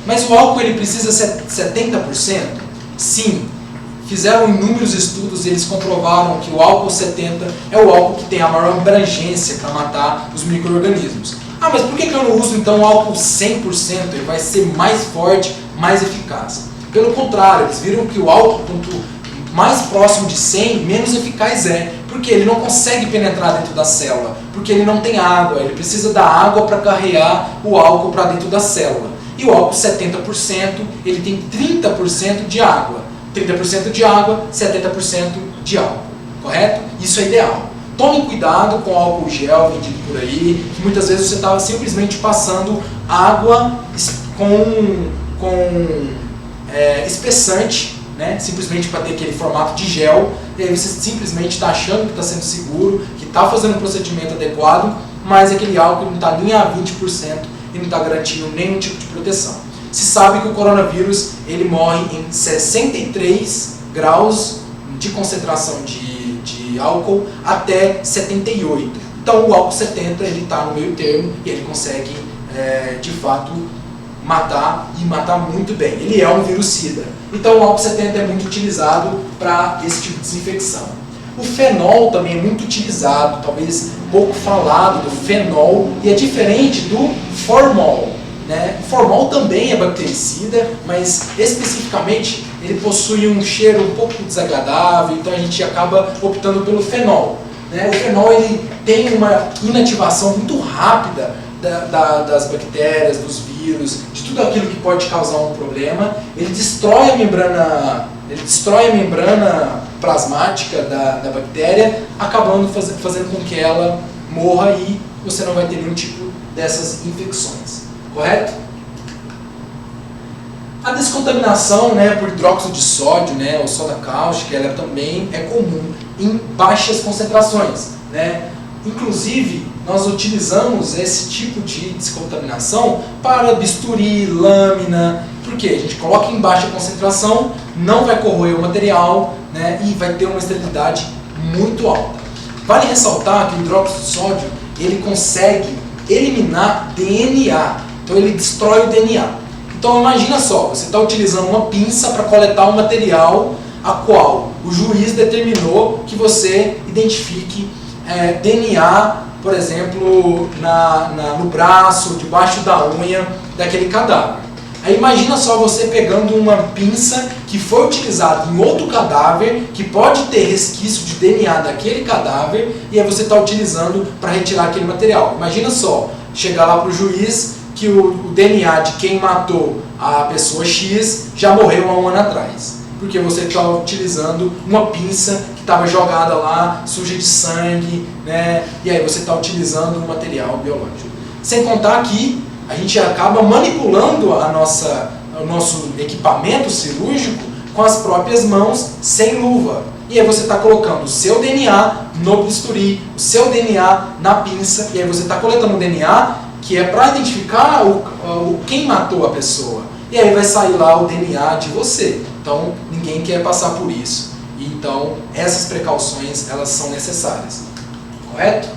Mas o álcool ele precisa ser 70%? Sim. Fizeram inúmeros estudos e eles comprovaram que o álcool 70 é o álcool que tem a maior abrangência para matar os micro-organismos. Ah, mas por que eu não uso então o álcool 100%? Ele vai ser mais forte, mais eficaz. Pelo contrário, eles viram que o álcool, quanto mais próximo de 100, menos eficaz é. Porque ele não consegue penetrar dentro da célula, porque ele não tem água, ele precisa da água para carregar o álcool para dentro da célula. E o álcool 70%, ele tem 30% de água. 30% de água, 70% de álcool, correto? Isso é ideal. Tome cuidado com o álcool gel vendido por aí, que muitas vezes você está simplesmente passando água com espessante, né? Simplesmente para ter aquele formato de gel, e aí você simplesmente está achando que está sendo seguro, que está fazendo um procedimento adequado, mas aquele álcool não está nem a 20% e não está garantindo nenhum tipo de proteção. Se sabe que o coronavírus ele morre em 63 graus de concentração de álcool até 78. Então o álcool 70 ele está no meio termo e ele consegue de fato matar e matar muito bem. Ele é um virucida. Então o álcool 70 é muito utilizado para esse tipo de desinfecção. O fenol também é muito utilizado, talvez pouco falado do fenol, e é diferente do formol. Né? O formol também é bactericida, mas especificamente ele possui um cheiro um pouco desagradável, então a gente acaba optando pelo fenol. Né? O fenol ele tem uma inativação muito rápida das bactérias, dos vírus, de tudo aquilo que pode causar um problema. Ele destrói a membrana plasmática da bactéria, acabando fazendo com que ela morra e você não vai ter nenhum tipo dessas infecções. Correto? A descontaminação, né, por hidróxido de sódio, né, ou soda cáustica, ela também é comum em baixas concentrações. Né? Inclusive, nós utilizamos esse tipo de descontaminação para bisturi, lâmina, porque a gente coloca em baixa concentração, não vai corroer o material, né, e vai ter uma esterilidade muito alta. Vale ressaltar que o hidróxido de sódio ele consegue eliminar DNA, então ele destrói o DNA. Então imagina só, você está utilizando uma pinça para coletar um material a qual o juiz determinou que você identifique DNA, por exemplo, no braço, debaixo da unha daquele cadáver. Aí imagina só você pegando uma pinça que foi utilizada em outro cadáver, que pode ter resquício de DNA daquele cadáver, e aí você está utilizando para retirar aquele material. Imagina só, chegar lá para o juiz que o DNA de quem matou a pessoa X já morreu há um ano atrás. Porque você está utilizando uma pinça que estava jogada lá, suja de sangue, né? E aí você está utilizando um material biológico. Sem contar que a gente acaba manipulando o nosso equipamento cirúrgico com as próprias mãos, sem luva. E aí você está colocando o seu DNA no bisturi, o seu DNA na pinça, e aí você está coletando o DNA que é para identificar quem matou a pessoa. E aí vai sair lá o DNA de você. Então, ninguém quer passar por isso. Então, essas precauções, elas são necessárias. Correto?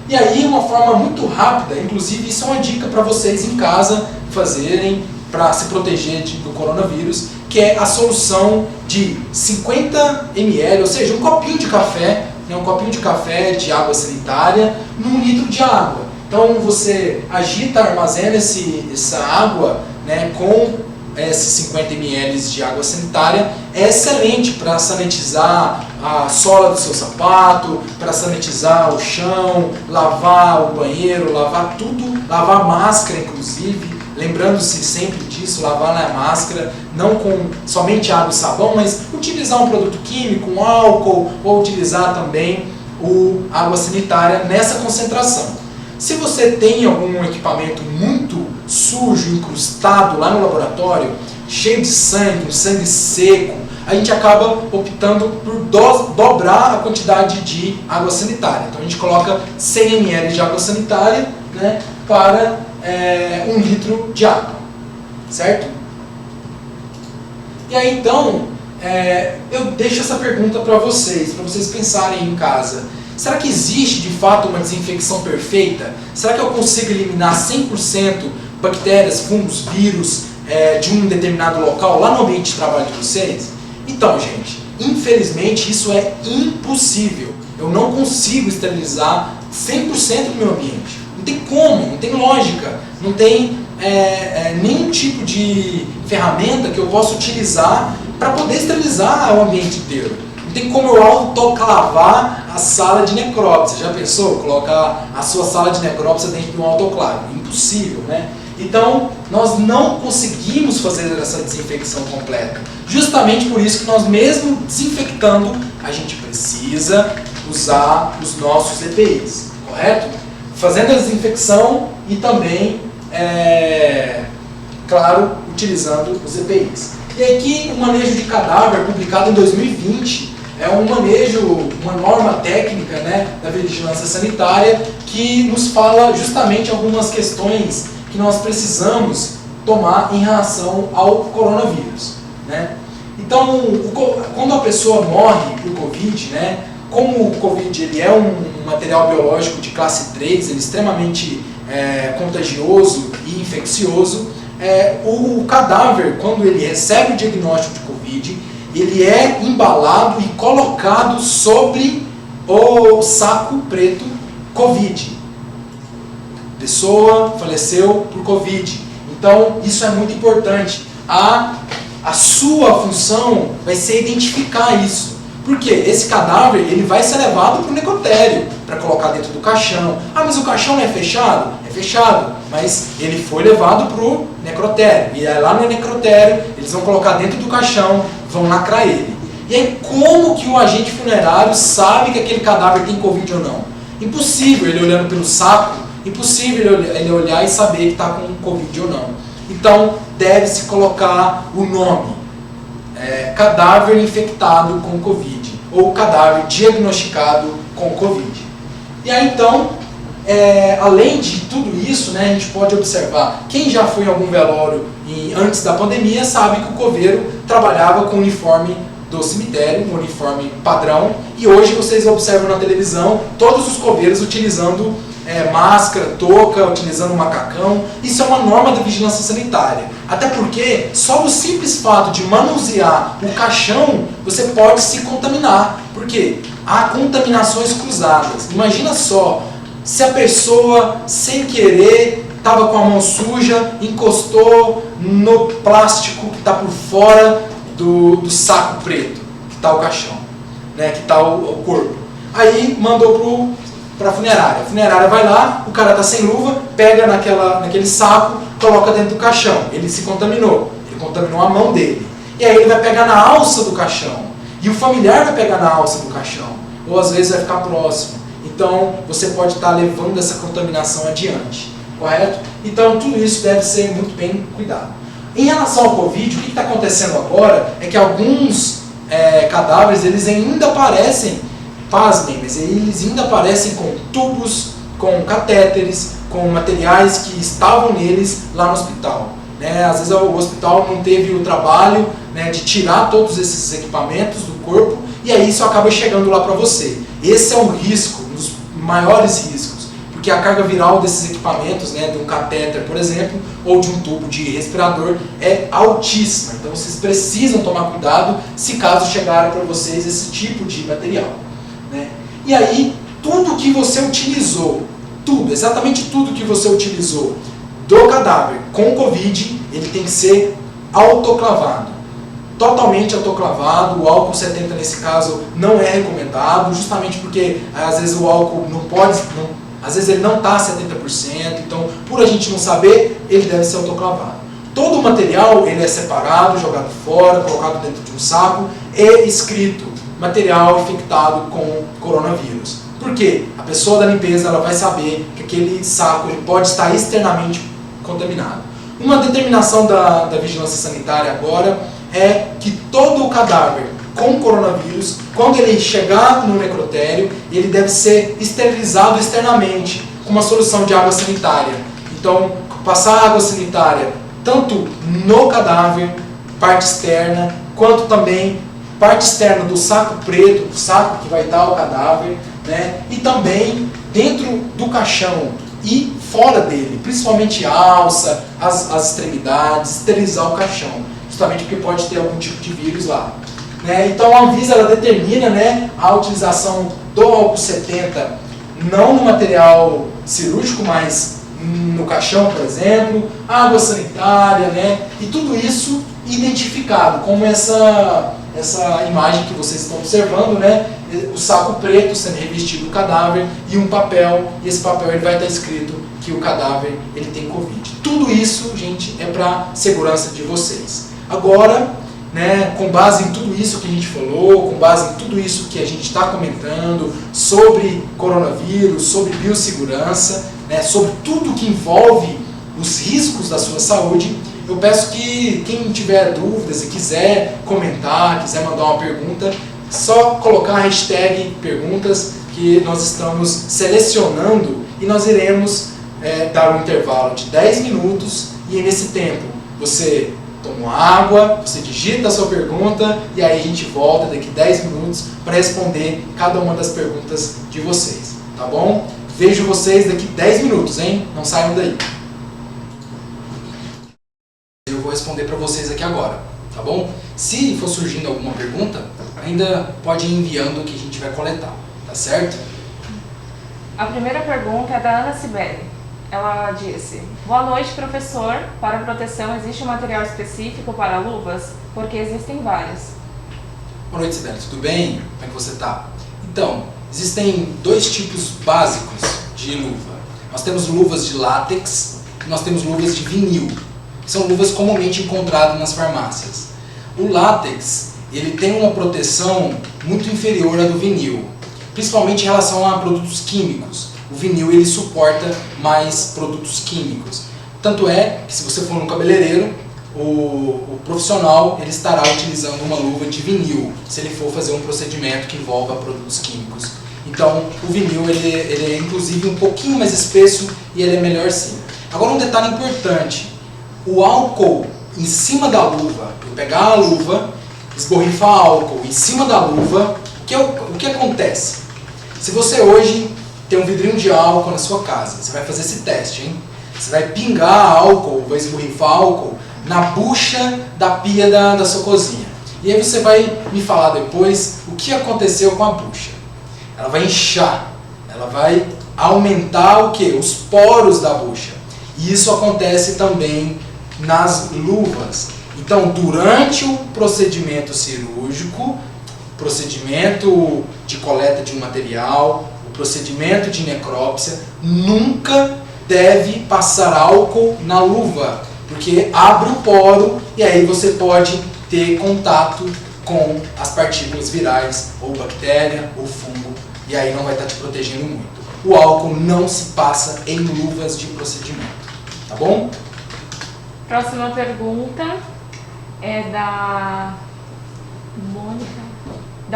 E aí, uma forma muito rápida, inclusive isso é uma dica para vocês em casa fazerem para se proteger do coronavírus, que é a solução de 50 ml, ou seja, um copinho de café, né, um copinho de café de água sanitária num litro de água. Então, você agita, armazena essa água, né, com esses 50 ml de água sanitária, é excelente para sanitizar a sola do seu sapato, para sanitizar o chão, lavar o banheiro, lavar tudo, lavar a máscara inclusive, lembrando-se sempre disso, lavar a máscara, não com somente água e sabão, mas utilizar um produto químico, um álcool, ou utilizar também água sanitária nessa concentração. Se você tem algum equipamento muito sujo, incrustado lá no laboratório, cheio de sangue, um sangue seco, a gente acaba optando por dobrar a quantidade de água sanitária. Então a gente coloca 100 ml de água sanitária, né, para 1 litro de água, certo? E aí então, eu deixo essa pergunta para vocês pensarem em casa. Será que existe de fato uma desinfecção perfeita? Será que eu consigo eliminar 100% bactérias, fungos, vírus de um determinado local lá no ambiente de trabalho de vocês? Então, gente, infelizmente isso é impossível. Eu não consigo esterilizar 100% do meu ambiente. Não tem como, não tem lógica, não tem nenhum tipo de ferramenta que eu possa utilizar para poder esterilizar o ambiente inteiro. Não tem como eu autoclavar a sala de necrópsia. Já pensou? Colocar a sua sala de necrópsia dentro de um autoclave? Impossível, né? Então, nós não conseguimos fazer essa desinfecção completa. Justamente por isso que nós, mesmo desinfectando, a gente precisa usar os nossos EPIs, correto? Fazendo a desinfecção e também, claro, utilizando os EPIs. E aqui, o manejo de cadáver, publicado em 2020, é um manejo, uma norma técnica, né, da vigilância sanitária, que nos fala justamente algumas questões que nós precisamos tomar em relação ao coronavírus, né? Então, quando a pessoa morre por Covid, né, como o Covid ele é um material biológico de classe 3, ele é extremamente contagioso e infeccioso, o cadáver, quando ele recebe o diagnóstico de Covid, ele é embalado e colocado sobre o saco preto Covid. Pessoa faleceu por Covid. Então, isso é muito importante. A sua função vai ser identificar isso. Por quê? Esse cadáver ele vai ser levado para o necrotério, para colocar dentro do caixão. Ah, mas o caixão não é fechado? É fechado, mas ele foi levado para o necrotério. E aí, lá no necrotério, eles vão colocar dentro do caixão, vão lacrar ele. E aí, como que o agente funerário sabe que aquele cadáver tem Covid ou não? Impossível ele olhando pelo saco, impossível ele olhar e saber que está com Covid ou não. Então, deve-se colocar o nome. Cadáver infectado com Covid, ou cadáver diagnosticado com Covid. E aí então, além de tudo isso, né, a gente pode observar, quem já foi em algum velório antes da pandemia sabe que o coveiro trabalhava com o uniforme do cemitério, um uniforme padrão, e hoje vocês observam na televisão todos os coveiros utilizando máscara, touca, utilizando macacão. Isso é uma norma da vigilância sanitária. Até porque só o simples fato de manusear o caixão você pode se contaminar. Por quê? Há contaminações cruzadas. Imagina só, se a pessoa sem querer estava com a mão suja, encostou no plástico que está por fora do saco preto, que está o caixão, né, que está o corpo. Aí mandou para a funerária vai lá, o cara está sem luva, pega naquele saco, coloca dentro do caixão. Ele se contaminou, ele contaminou a mão dele. E aí ele vai pegar na alça do caixão. E o familiar vai pegar na alça do caixão. Ou às vezes vai ficar próximo. Então você pode estar levando essa contaminação adiante. Correto? Então tudo isso deve ser muito bem cuidado. Em relação ao Covid, o que está acontecendo agora é que alguns cadáveres eles ainda aparecem, pasmem, mas eles ainda aparecem com tubos, com catéteres, com materiais que estavam neles lá no hospital. Às vezes o hospital não teve o trabalho de tirar todos esses equipamentos do corpo e aí isso acaba chegando lá para você. Esse é um risco, um dos maiores riscos, porque a carga viral desses equipamentos, de um catéter, por exemplo, ou de um tubo de respirador, é altíssima. Então vocês precisam tomar cuidado se caso chegar para vocês esse tipo de material. E aí, tudo que você utilizou, exatamente tudo que você utilizou do cadáver com Covid, ele tem que ser autoclavado. Totalmente autoclavado, o álcool 70 nesse caso não é recomendado, justamente porque às vezes o álcool às vezes ele não está a 70%, então por a gente não saber, ele deve ser autoclavado. Todo o material ele é separado, jogado fora, colocado dentro de um saco e escrito material infectado com coronavírus. Por quê? A pessoa da limpeza ela vai saber que aquele saco ele pode estar externamente contaminado. Uma determinação da vigilância sanitária agora é que todo o cadáver com coronavírus, quando ele chegar no necrotério, ele deve ser esterilizado externamente com uma solução de água sanitária. Então, passar água sanitária tanto no cadáver, parte externa, quanto também parte externa do saco preto, do saco que vai estar o cadáver, e também dentro do caixão e fora dele, principalmente a alça, as extremidades, esterilizar o caixão, justamente porque pode ter algum tipo de vírus lá. Então a Anvisa ela determina a utilização do álcool 70 não no material cirúrgico, mas no caixão, por exemplo, água sanitária, e tudo isso identificado, como essa imagem que vocês estão observando, o saco preto sendo revestido do cadáver e um papel, e esse papel ele vai estar escrito que o cadáver ele tem Covid. Tudo isso, gente, é para segurança de vocês. Agora, com base em tudo isso que a gente falou, com base em tudo isso que a gente está comentando sobre coronavírus, sobre biossegurança, sobre tudo que envolve os riscos da sua saúde, eu peço que quem tiver dúvidas e quiser comentar, quiser mandar uma pergunta, só colocar a hashtag perguntas que nós estamos selecionando e nós iremos dar um intervalo de 10 minutos e nesse tempo você toma água, você digita a sua pergunta e aí a gente volta daqui 10 minutos para responder cada uma das perguntas de vocês, tá bom? Vejo vocês daqui 10 minutos, hein? Não saiam daí. eu vou responder para vocês aqui agora, tá bom? Se for surgindo alguma pergunta, ainda pode ir enviando que a gente vai coletar, tá certo? A primeira pergunta é da Ana Sibeli. Ela disse: boa noite, professor. Para proteção, existe um material específico para luvas? Porque existem vários. Boa noite, Sibeli. Tudo bem? Como é que você está? Então, existem dois tipos básicos de luva. Nós temos luvas de látex e nós temos luvas de vinil. São luvas comumente encontradas nas farmácias. O látex, ele tem uma proteção muito inferior à do vinil, principalmente em relação a produtos químicos. O vinil ele suporta mais produtos químicos. Tanto é que se você for no cabeleireiro, o profissional ele estará utilizando uma luva de vinil, se ele for fazer um procedimento que envolva produtos químicos. Então, o vinil ele é inclusive um pouquinho mais espesso e ele é melhor sim. Agora um detalhe importante, o álcool em cima da luva, eu pegar a luva, esborrifar álcool em cima da luva, o que acontece? Se você hoje tem um vidrinho de álcool na sua casa, você vai fazer esse teste, hein? Você vai pingar álcool, vai esborrifar álcool na bucha da pia da sua cozinha. E aí você vai me falar depois o que aconteceu com a bucha. Ela vai inchar, ela vai aumentar o quê? Os poros da bucha. E isso acontece também nas luvas. Então, durante o procedimento cirúrgico, procedimento de coleta de um material, o procedimento de necrópsia, nunca deve passar álcool na luva, porque abre o poro e aí você pode ter contato com as partículas virais, ou bactéria, ou fungo, e aí não vai estar te protegendo muito. O álcool não se passa em luvas de procedimento, tá bom? Próxima pergunta é da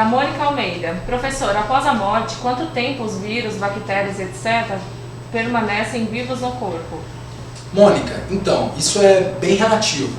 Mônica Almeida. Professor, após a morte, quanto tempo os vírus, bactérias, etc. permanecem vivos no corpo? Mônica, então, isso é bem relativo,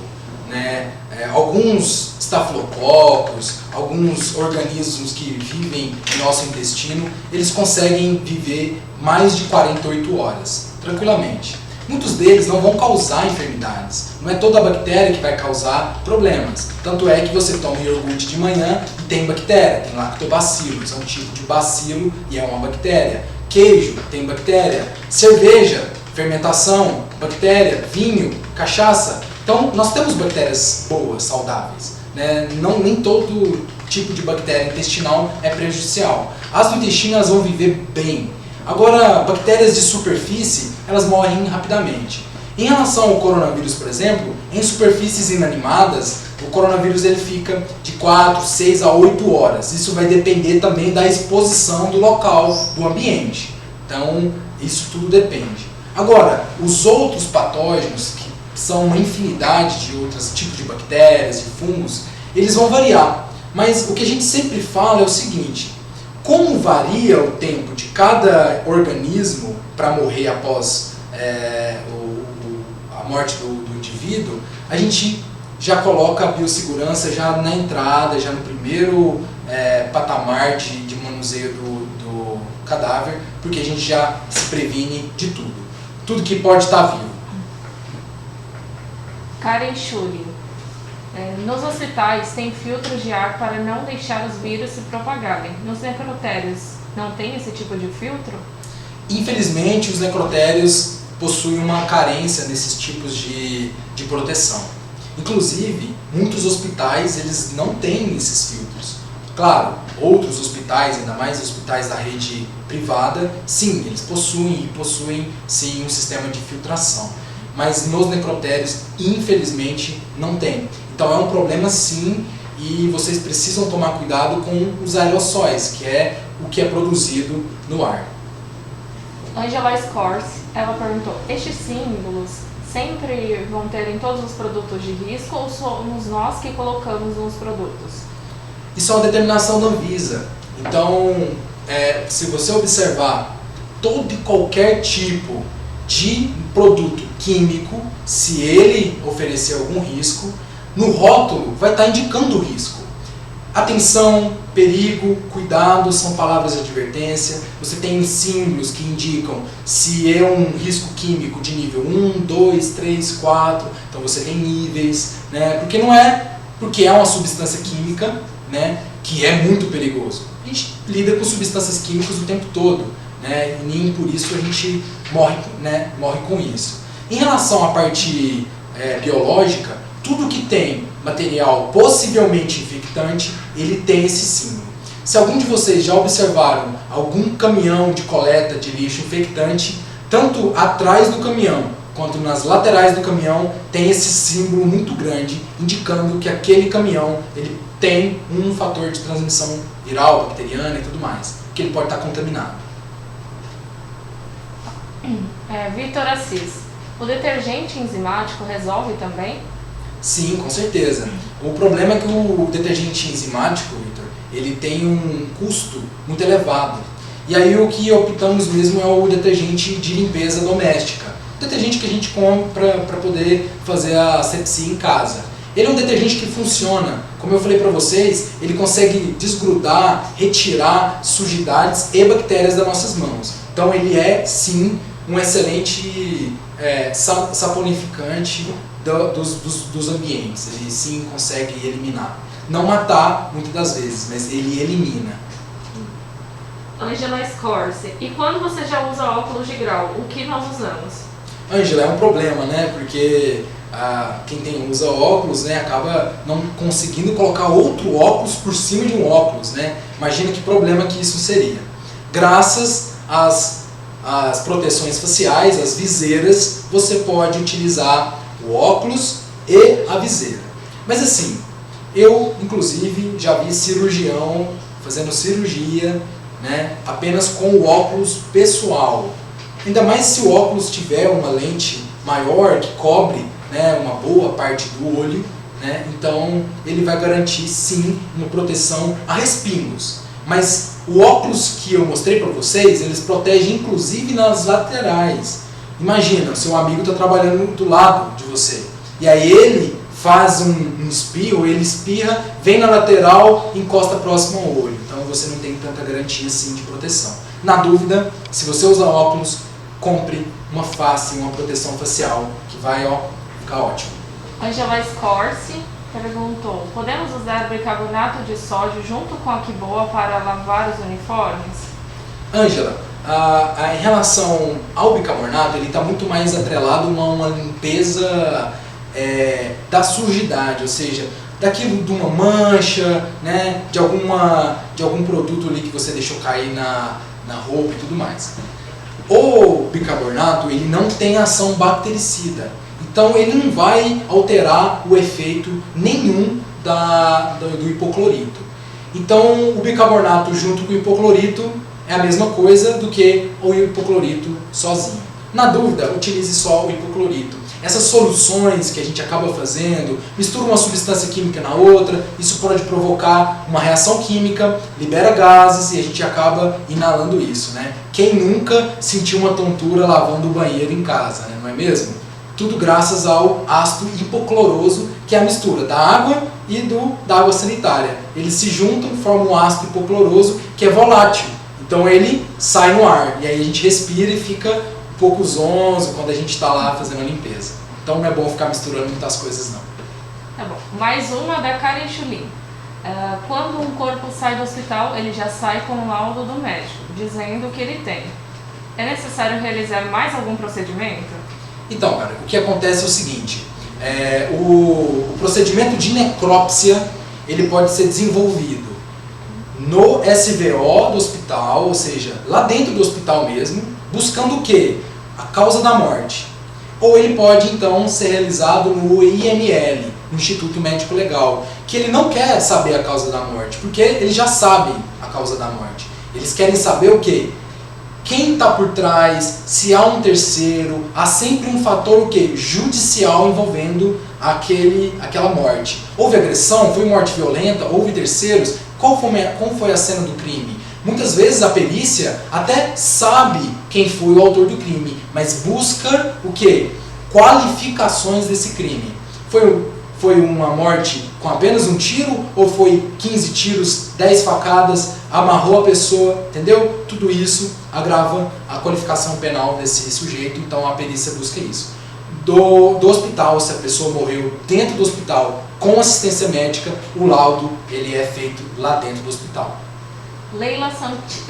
né? Alguns estafilococos, alguns organismos que vivem no nosso intestino, eles conseguem viver mais de 48 horas, tranquilamente. Muitos deles não vão causar enfermidades, não é toda bactéria que vai causar problemas. Tanto é que você toma iogurte de manhã e tem bactéria, tem lactobacillus, é um tipo de bacilo e é uma bactéria. Queijo, tem bactéria. Cerveja, fermentação, bactéria. Vinho, cachaça. Então, nós temos bactérias boas, saudáveis, né? Nem todo tipo de bactéria intestinal é prejudicial. As do intestino elas vão viver bem. Agora, bactérias de superfície, elas morrem rapidamente. Em relação ao coronavírus, por exemplo, em superfícies inanimadas, o coronavírus ele fica de 4, 6 a 8 horas. Isso vai depender também da exposição do local, do ambiente. Então, isso tudo depende. Agora, os outros patógenos, que são uma infinidade de outros tipos de bactérias, de fungos, eles vão variar. Mas o que a gente sempre fala é o seguinte: como varia o tempo de cada organismo para morrer após a morte do indivíduo, a gente já coloca a biossegurança já na entrada, já no primeiro patamar de manuseio do cadáver, porque a gente já se previne de tudo. Tudo que pode estar vivo. Karen Schulli. Nos hospitais tem filtros de ar para não deixar os vírus se propagarem. Nos necrotérios não tem esse tipo de filtro? Infelizmente, os necrotérios possuem uma carência nesses tipos de proteção. Inclusive, muitos hospitais eles não têm esses filtros. Claro, outros hospitais, ainda mais hospitais da rede privada, sim, eles possuem sim um sistema de filtração. Mas nos necrotérios, infelizmente, não tem. Então é um problema sim, e vocês precisam tomar cuidado com os aerossóis, que é o que é produzido no ar. Angela Scors, ela perguntou: estes símbolos sempre vão ter em todos os produtos de risco ou somos nós que colocamos nos produtos? Isso é uma determinação da Anvisa. Então, se você observar todo e qualquer tipo de produto químico, se ele oferecer algum risco, no rótulo vai estar indicando o risco. Atenção, perigo, cuidado são palavras de advertência. Você tem símbolos que indicam se é um risco químico de nível 1, 2, 3, 4. Então você tem níveis, né? Porque não é porque é uma substância química, né, que é muito perigoso. A gente lida com substâncias químicas o tempo todo, né? E nem por isso a gente morre, né, morre com isso. Em relação à parte biológica, tudo que tem material possivelmente infectante, ele tem esse símbolo. Se algum de vocês já observaram algum caminhão de coleta de lixo infectante, tanto atrás do caminhão quanto nas laterais do caminhão, tem esse símbolo muito grande, indicando que aquele caminhão ele tem um fator de transmissão viral, bacteriana e tudo mais, que ele pode estar contaminado. Vitor Assis, o detergente enzimático resolve também? Sim, com certeza. O problema é que o detergente enzimático, Vitor, ele tem um custo muito elevado. E aí o que optamos mesmo é o detergente de limpeza doméstica. O detergente que a gente compra para poder fazer a asepsia em casa. Ele é um detergente que funciona. Como eu falei para vocês, ele consegue desgrudar, retirar sujidades e bactérias das nossas mãos. Então ele é, sim, um excelente saponificante dos ambientes. Ele sim consegue eliminar. Não matar, muitas das vezes, mas ele elimina. Angela Scorse, e quando você já usa óculos de grau, o que nós usamos? Angela, é um problema, né? Porque quem usa óculos, né, acaba não conseguindo colocar outro óculos por cima de um óculos, né? Imagina que problema que isso seria. Graças às proteções faciais, as viseiras, você pode utilizar o óculos e a viseira. Mas assim, eu inclusive já vi cirurgião fazendo cirurgia, né, apenas com o óculos pessoal. Ainda mais se o óculos tiver uma lente maior que cobre, né, uma boa parte do olho, né, então ele vai garantir sim uma proteção a respingos. Mas o óculos que eu mostrei para vocês, eles protegem inclusive nas laterais. Imagina, seu amigo está trabalhando do lado de você e aí ele faz um espirro, ele espirra, vem na lateral e encosta próximo ao olho. Então você não tem tanta garantia assim de proteção. Na dúvida, se você usa óculos, compre uma face, uma proteção facial, que vai ficar ótimo. Angela Scorse perguntou, podemos usar bicarbonato de sódio junto com a Quiboa para lavar os uniformes? Ângela, em relação ao bicarbonato, ele está muito mais atrelado a uma limpeza da sujidade, ou seja, daquilo de uma mancha, né, de algum produto ali que você deixou cair na roupa e tudo mais. O bicarbonato, ele não tem ação bactericida, então ele não vai alterar o efeito nenhum do hipoclorito. Então o bicarbonato junto com o hipoclorito é a mesma coisa do que o hipoclorito sozinho. Na dúvida, utilize só o hipoclorito. Essas soluções que a gente acaba fazendo, mistura uma substância química na outra, isso pode provocar uma reação química, libera gases e a gente acaba inalando isso, né? Quem nunca sentiu uma tontura lavando o banheiro em casa, né? Não é mesmo? Tudo graças ao ácido hipocloroso, que é a mistura da água e da água sanitária. Eles se juntam, formam um ácido hipocloroso que é volátil. Então ele sai no ar e aí a gente respira e fica um pouco zonzo quando a gente está lá fazendo a limpeza. Então não é bom ficar misturando muitas coisas não. Tá bom. Mais uma da Karen Chulin. Quando um corpo sai do hospital, ele já sai com o laudo do médico, dizendo o que ele tem. É necessário realizar mais algum procedimento? Então, cara, o que acontece é o seguinte, o procedimento de necrópsia, ele pode ser desenvolvido no SVO do hospital, ou seja, lá dentro do hospital mesmo, buscando o quê? A causa da morte. Ou ele pode, então, ser realizado no IML, no Instituto Médico Legal, que ele não quer saber a causa da morte, porque eles já sabem a causa da morte. Eles querem saber o quê? Quem está por trás, se há um terceiro, há sempre um fator o quê? Judicial envolvendo aquela morte. Houve agressão? Foi morte violenta? Houve terceiros? Como foi a cena do crime? Muitas vezes a perícia até sabe quem foi o autor do crime, mas busca o quê? Qualificações desse crime. Foi uma morte com apenas um tiro ou foi 15 tiros, 10 facadas, amarrou a pessoa, entendeu? Tudo isso agrava a qualificação penal desse sujeito, então a perícia busca isso. Do hospital, se a pessoa morreu dentro do hospital com assistência médica, o laudo ele é feito lá dentro do hospital. Leila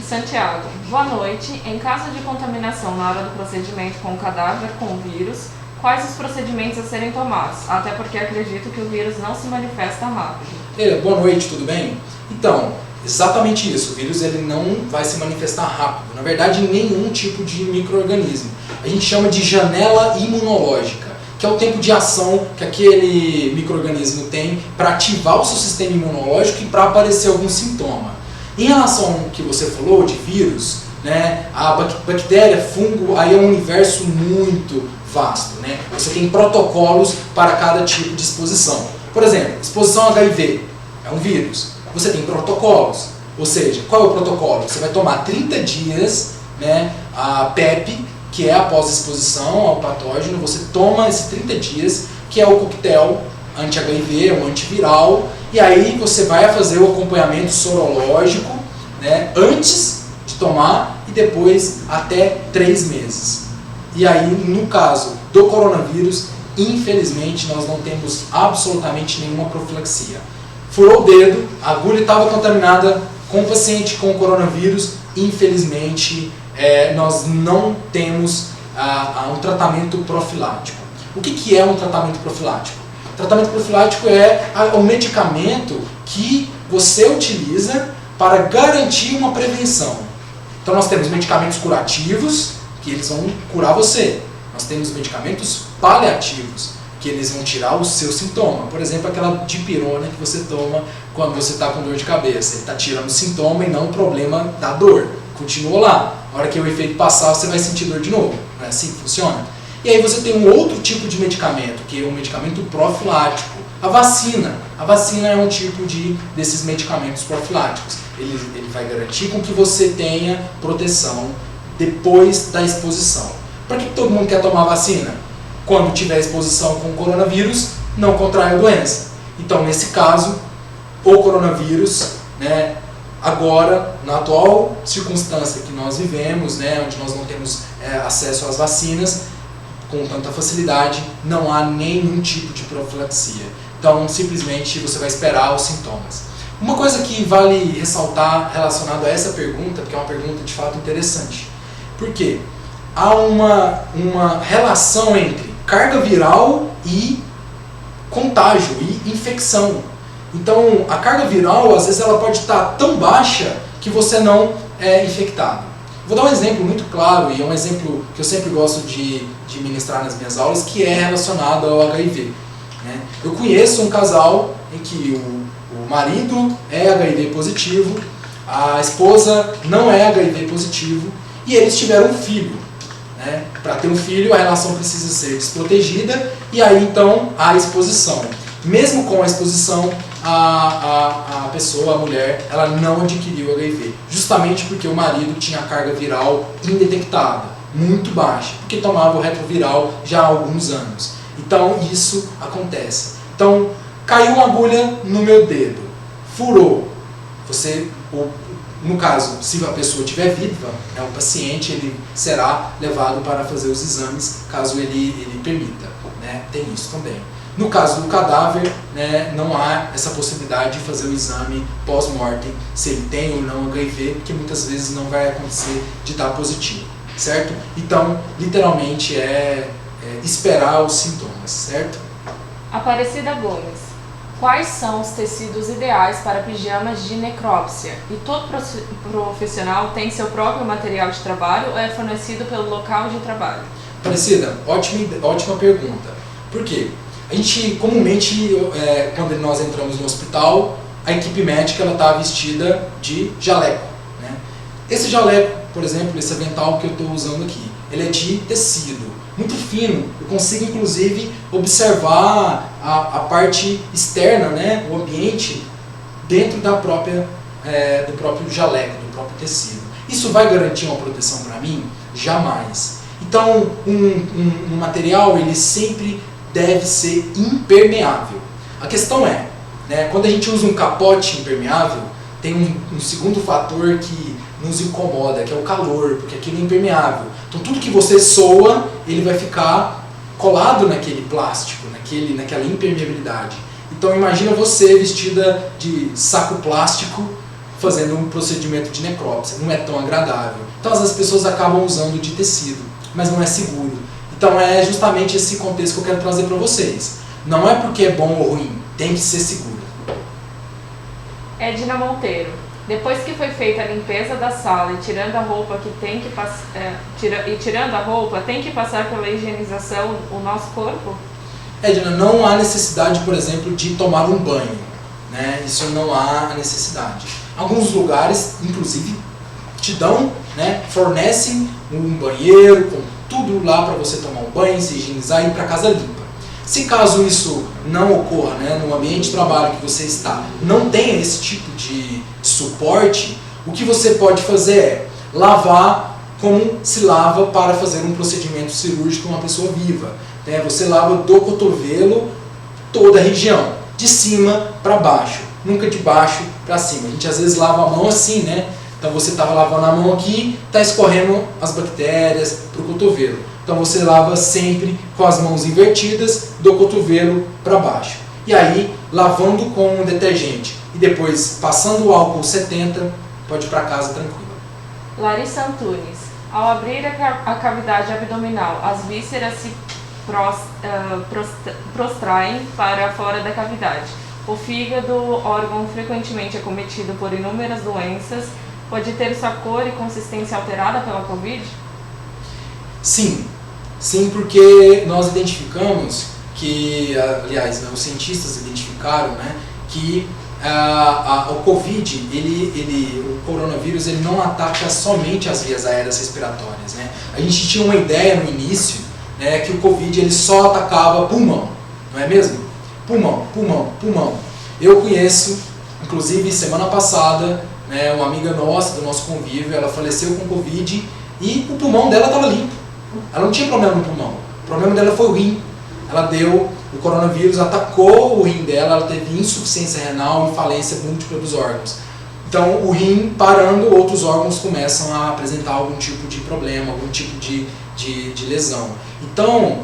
Santiago, boa noite. Em caso de contaminação na hora do procedimento com o cadáver com o vírus, quais os procedimentos a serem tomados? Até porque acredito que o vírus não se manifesta rápido. Leila, boa noite, tudo bem? Então, exatamente isso, o vírus ele não vai se manifestar rápido, na verdade em nenhum tipo de micro-organismo. A gente chama de janela imunológica, que é o tempo de ação que aquele micro-organismo tem para ativar o seu sistema imunológico e para aparecer algum sintoma. Em relação ao que você falou de vírus, né, a bactéria, fungo, aí é um universo muito vasto, né? Você tem protocolos para cada tipo de exposição. Por exemplo, exposição a HIV é um vírus. Você tem protocolos, ou seja, qual é o protocolo? Você vai tomar 30 dias, né, a PEP, que é após exposição ao patógeno, você toma esses 30 dias, que é o coquetel anti-HIV, um antiviral, e aí você vai fazer o acompanhamento sorológico, né, antes de tomar e depois até 3 meses. E aí, no caso do coronavírus, infelizmente nós não temos absolutamente nenhuma profilaxia. Furou o dedo, a agulha estava contaminada com o paciente com coronavírus, infelizmente nós não temos um tratamento profilático. O que é um tratamento profilático? Tratamento profilático é um medicamento que você utiliza para garantir uma prevenção. Então nós temos medicamentos curativos, que eles vão curar você. Nós temos medicamentos paliativos, que eles vão tirar o seu sintoma. Por exemplo, aquela dipirona que você toma quando você está com dor de cabeça. Ele está tirando o sintoma e não o problema da dor. Continua lá. Na hora que o efeito passar, você vai sentir dor de novo. Não é assim que funciona? E aí você tem um outro tipo de medicamento, que é um medicamento profilático. A vacina. A vacina é um tipo desses medicamentos profiláticos. Ele vai garantir com que você tenha proteção depois da exposição. Para que todo mundo quer tomar vacina? Quando tiver exposição com o coronavírus, não contrai a doença. Então, nesse caso, o coronavírus, né, agora, na atual circunstância que nós vivemos, né, onde nós não temos acesso às vacinas com tanta facilidade, não há nenhum tipo de profilaxia. Então, simplesmente, você vai esperar os sintomas. Uma coisa que vale ressaltar relacionado a essa pergunta, porque é uma pergunta de fato interessante. Por quê? Há uma relação entre carga viral e contágio e infecção. Então, a carga viral, às vezes, ela pode estar tão baixa que você não é infectado. Vou dar um exemplo muito claro, e é um exemplo que eu sempre gosto de ministrar nas minhas aulas, que é relacionado ao HIV. Né? Eu conheço um casal em que o marido é HIV positivo, a esposa não é HIV positivo, e eles tiveram um filho. Né? Para ter um filho, a relação precisa ser desprotegida, e aí então a exposição. Mesmo com a exposição, a pessoa, a mulher, ela não adquiriu HIV, justamente porque o marido tinha a carga viral indetectada, muito baixa, porque tomava o retroviral já há alguns anos. Então isso acontece. Então, caiu uma agulha no meu dedo, furou. No caso, se a pessoa estiver viva, o paciente ele será levado para fazer os exames, caso ele permita. Né? Tem isso também. No caso do cadáver, né, não há essa possibilidade de fazer o exame pós-mortem, se ele tem ou não HIV, porque muitas vezes não vai acontecer de dar positivo, certo? Então, literalmente é esperar os sintomas, certo? Aparecida Gomes. Quais são os tecidos ideais para pijamas de necrópsia? E todo profissional tem seu próprio material de trabalho ou é fornecido pelo local de trabalho? Aparecida, ótima pergunta. Por quê? A gente, comumente, quando nós entramos no hospital, a equipe médica está vestida de jaleco. Né? Esse jaleco, por exemplo, esse avental que eu estou usando aqui, ele é de tecido, muito fino. Eu consigo, inclusive, observar a parte externa, né, o ambiente, dentro do próprio jaleco, do próprio tecido. Isso vai garantir uma proteção para mim? Jamais. Então, um material, ele sempre deve ser impermeável. A questão é, né, quando a gente usa um capote impermeável, tem um segundo fator que nos incomoda, que é o calor, porque aquilo é impermeável. Então tudo que você soa, ele vai ficar colado naquele plástico, naquela impermeabilidade. Então imagina você vestida de saco plástico fazendo um procedimento de necrópsia, não é tão agradável. Então as pessoas acabam usando de tecido, mas não é seguro. Então é justamente esse contexto que eu quero trazer para vocês. Não é porque é bom ou ruim, tem que ser seguro. Edna Monteiro. Depois que foi feita a limpeza da sala e tirando a roupa tem que passar pela higienização o nosso corpo? Edna, não há necessidade, por exemplo, de tomar um banho, né? Isso não há necessidade. Alguns lugares, inclusive, te dão, né, fornecem um banheiro com tudo lá para você tomar um banho, se higienizar e ir para casa limpa. Se caso isso não ocorra, né, no ambiente de trabalho que você está, não tenha esse tipo de suporte, o que você pode fazer é lavar como se lava para fazer um procedimento cirúrgico em uma pessoa viva. Né? Você lava do cotovelo toda a região, de cima para baixo, nunca de baixo para cima. A gente às vezes lava a mão assim, né? Então você estava lavando a mão aqui, está escorrendo as bactérias para o cotovelo. Então você lava sempre com as mãos invertidas, do cotovelo para baixo. E aí, lavando com um detergente e depois passando o álcool 70, pode ir para casa tranquilo. Larissa Antunes. Ao abrir a cavidade abdominal, as vísceras se prostraem para fora da cavidade. O fígado, órgão frequentemente acometido por inúmeras doenças, pode ter sua cor e consistência alterada pela Covid? Sim, porque nós identificamos que, aliás, os cientistas identificaram, né, que o Covid, o coronavírus, ele não ataca somente as vias aéreas respiratórias, né? A gente tinha uma ideia no início, né, que o Covid ele só atacava pulmão, não é mesmo? Pulmão. Eu conheço, inclusive semana passada, né, uma amiga nossa, do nosso convívio, ela faleceu com Covid e o pulmão dela estava limpo. Ela não tinha problema no pulmão. O problema dela foi o rim. O coronavírus atacou o rim dela, ela teve insuficiência renal e falência múltipla dos órgãos. Então, o rim parando, outros órgãos começam a apresentar algum tipo de problema, algum tipo de lesão. Então,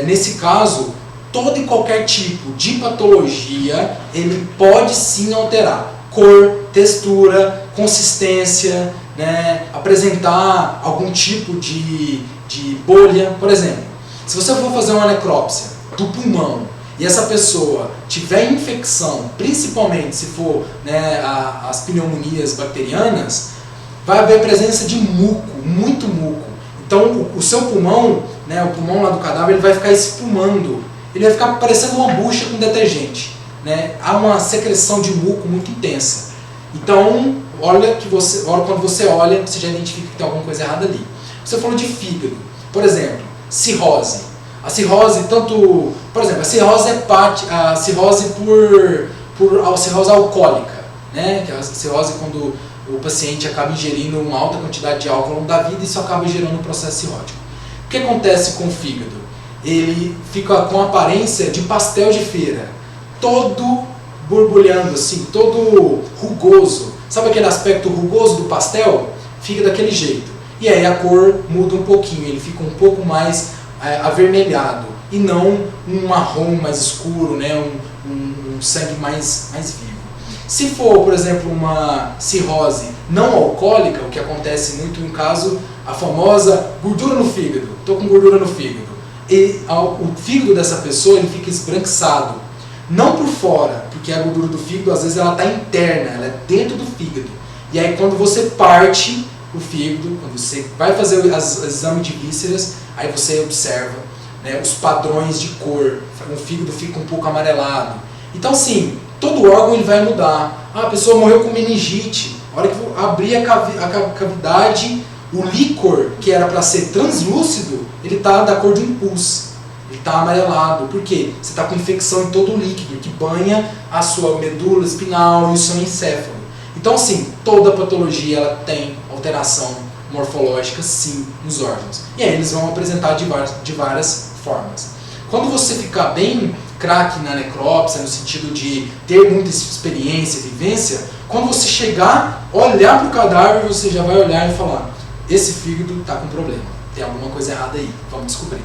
nesse caso, todo e qualquer tipo de patologia, ele pode sim alterar cor, textura, consistência, né, apresentar algum tipo de bolha. Por exemplo, se você for fazer uma necrópsia do pulmão e essa pessoa tiver infecção, principalmente se for, né, as pneumonias bacterianas, vai haver presença de muco, muito muco. Então o seu pulmão, né, o pulmão lá do cadáver, ele vai ficar espumando, ele vai ficar parecendo uma bucha com detergente, né? Há uma secreção de muco muito intensa. Então, quando você olha, você já identifica que tem alguma coisa errada ali. Você falou de fígado, por exemplo, cirrose. A cirrose, a cirrose é a cirrose a cirrose alcoólica, né? Que é a cirrose quando o paciente acaba ingerindo uma alta quantidade de álcool ao longo da vida e isso acaba gerando um processo cirrótico. O que acontece com o fígado? Ele fica com aparência de pastel de feira, todo borbulhando assim, todo rugoso. Sabe aquele aspecto rugoso do pastel? Fica daquele jeito. E aí a cor muda um pouquinho, ele fica um pouco mais avermelhado e não um marrom mais escuro, né? um sangue mais vivo. Se for, por exemplo, uma cirrose não alcoólica, o que acontece muito no caso, a famosa gordura no fígado. Estou com gordura no fígado. E o fígado dessa pessoa ele fica esbranquiçado. Não por fora, porque a gordura do fígado às vezes ela está interna, ela é dentro do fígado. E aí quando você parte o fígado, quando você vai fazer o exame de vísceras, aí você observa, né, os padrões de cor, o fígado fica um pouco amarelado. Então sim, todo órgão ele vai mudar. A pessoa morreu com meningite, a hora que abrir a cavidade, o líquor que era para ser translúcido, ele está da cor de um pus. Ele está amarelado. Por quê? Você está com infecção em todo o líquido que banha a sua medula espinhal e o seu encéfalo. Então, sim, toda patologia ela tem alteração morfológica, sim, nos órgãos. E aí eles vão apresentar de várias formas. Quando você ficar bem craque na necrópsia, no sentido de ter muita experiência, vivência, quando você chegar, olhar para o cadáver, você já vai olhar e falar, esse fígado está com problema, tem alguma coisa errada aí, vamos descobrir.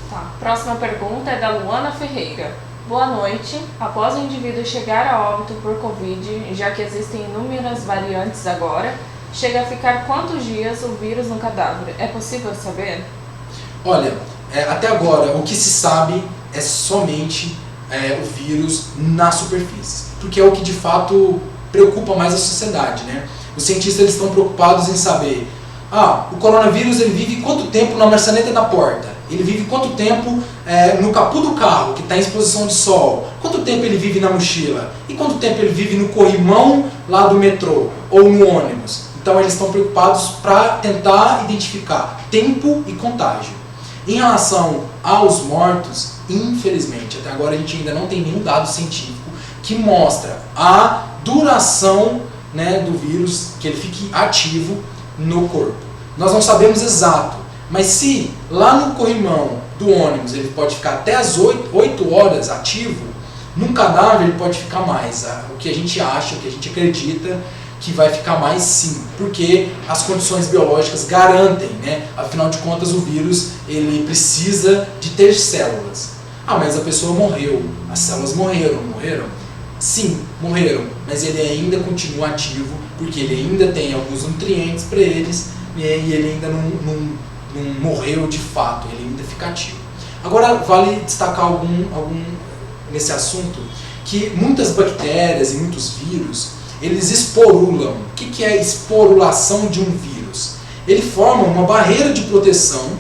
Tá. Próxima pergunta é da Luana Ferreira. Boa noite. Após o indivíduo chegar a óbito por Covid, já que existem inúmeras variantes agora, chega a ficar quantos dias o vírus no cadáver? É possível saber? Olha, até agora o que se sabe é somente o vírus na superfície, porque é o que de fato preocupa mais a sociedade, né? Os cientistas eles estão preocupados em saber, o coronavírus ele vive quanto tempo na maçaneta da porta? Ele vive quanto tempo no capô do carro, que está em exposição de sol? Quanto tempo ele vive na mochila? E quanto tempo ele vive no corrimão lá do metrô ou no ônibus? Então eles estão preocupados para tentar identificar tempo e contágio. Em relação aos mortos, infelizmente, até agora a gente ainda não tem nenhum dado científico que mostra a duração, né, do vírus, que ele fique ativo no corpo. Nós não sabemos exato, mas se lá no corrimão do ônibus ele pode ficar até as 8 horas ativo, num cadáver ele pode ficar mais. O que a gente acha, o que a gente acredita que vai ficar mais sim, porque as condições biológicas garantem, né? Afinal de contas o vírus ele precisa de ter células. Mas a pessoa morreu, as células morreram? Sim, morreram, mas ele ainda continua ativo, porque ele ainda tem alguns nutrientes para eles, e ele ainda não morreu de fato, ele ainda fica ativo. Agora vale destacar algum nesse assunto, que muitas bactérias e muitos vírus, eles esporulam. O que é esporulação de um vírus? Ele forma uma barreira de proteção,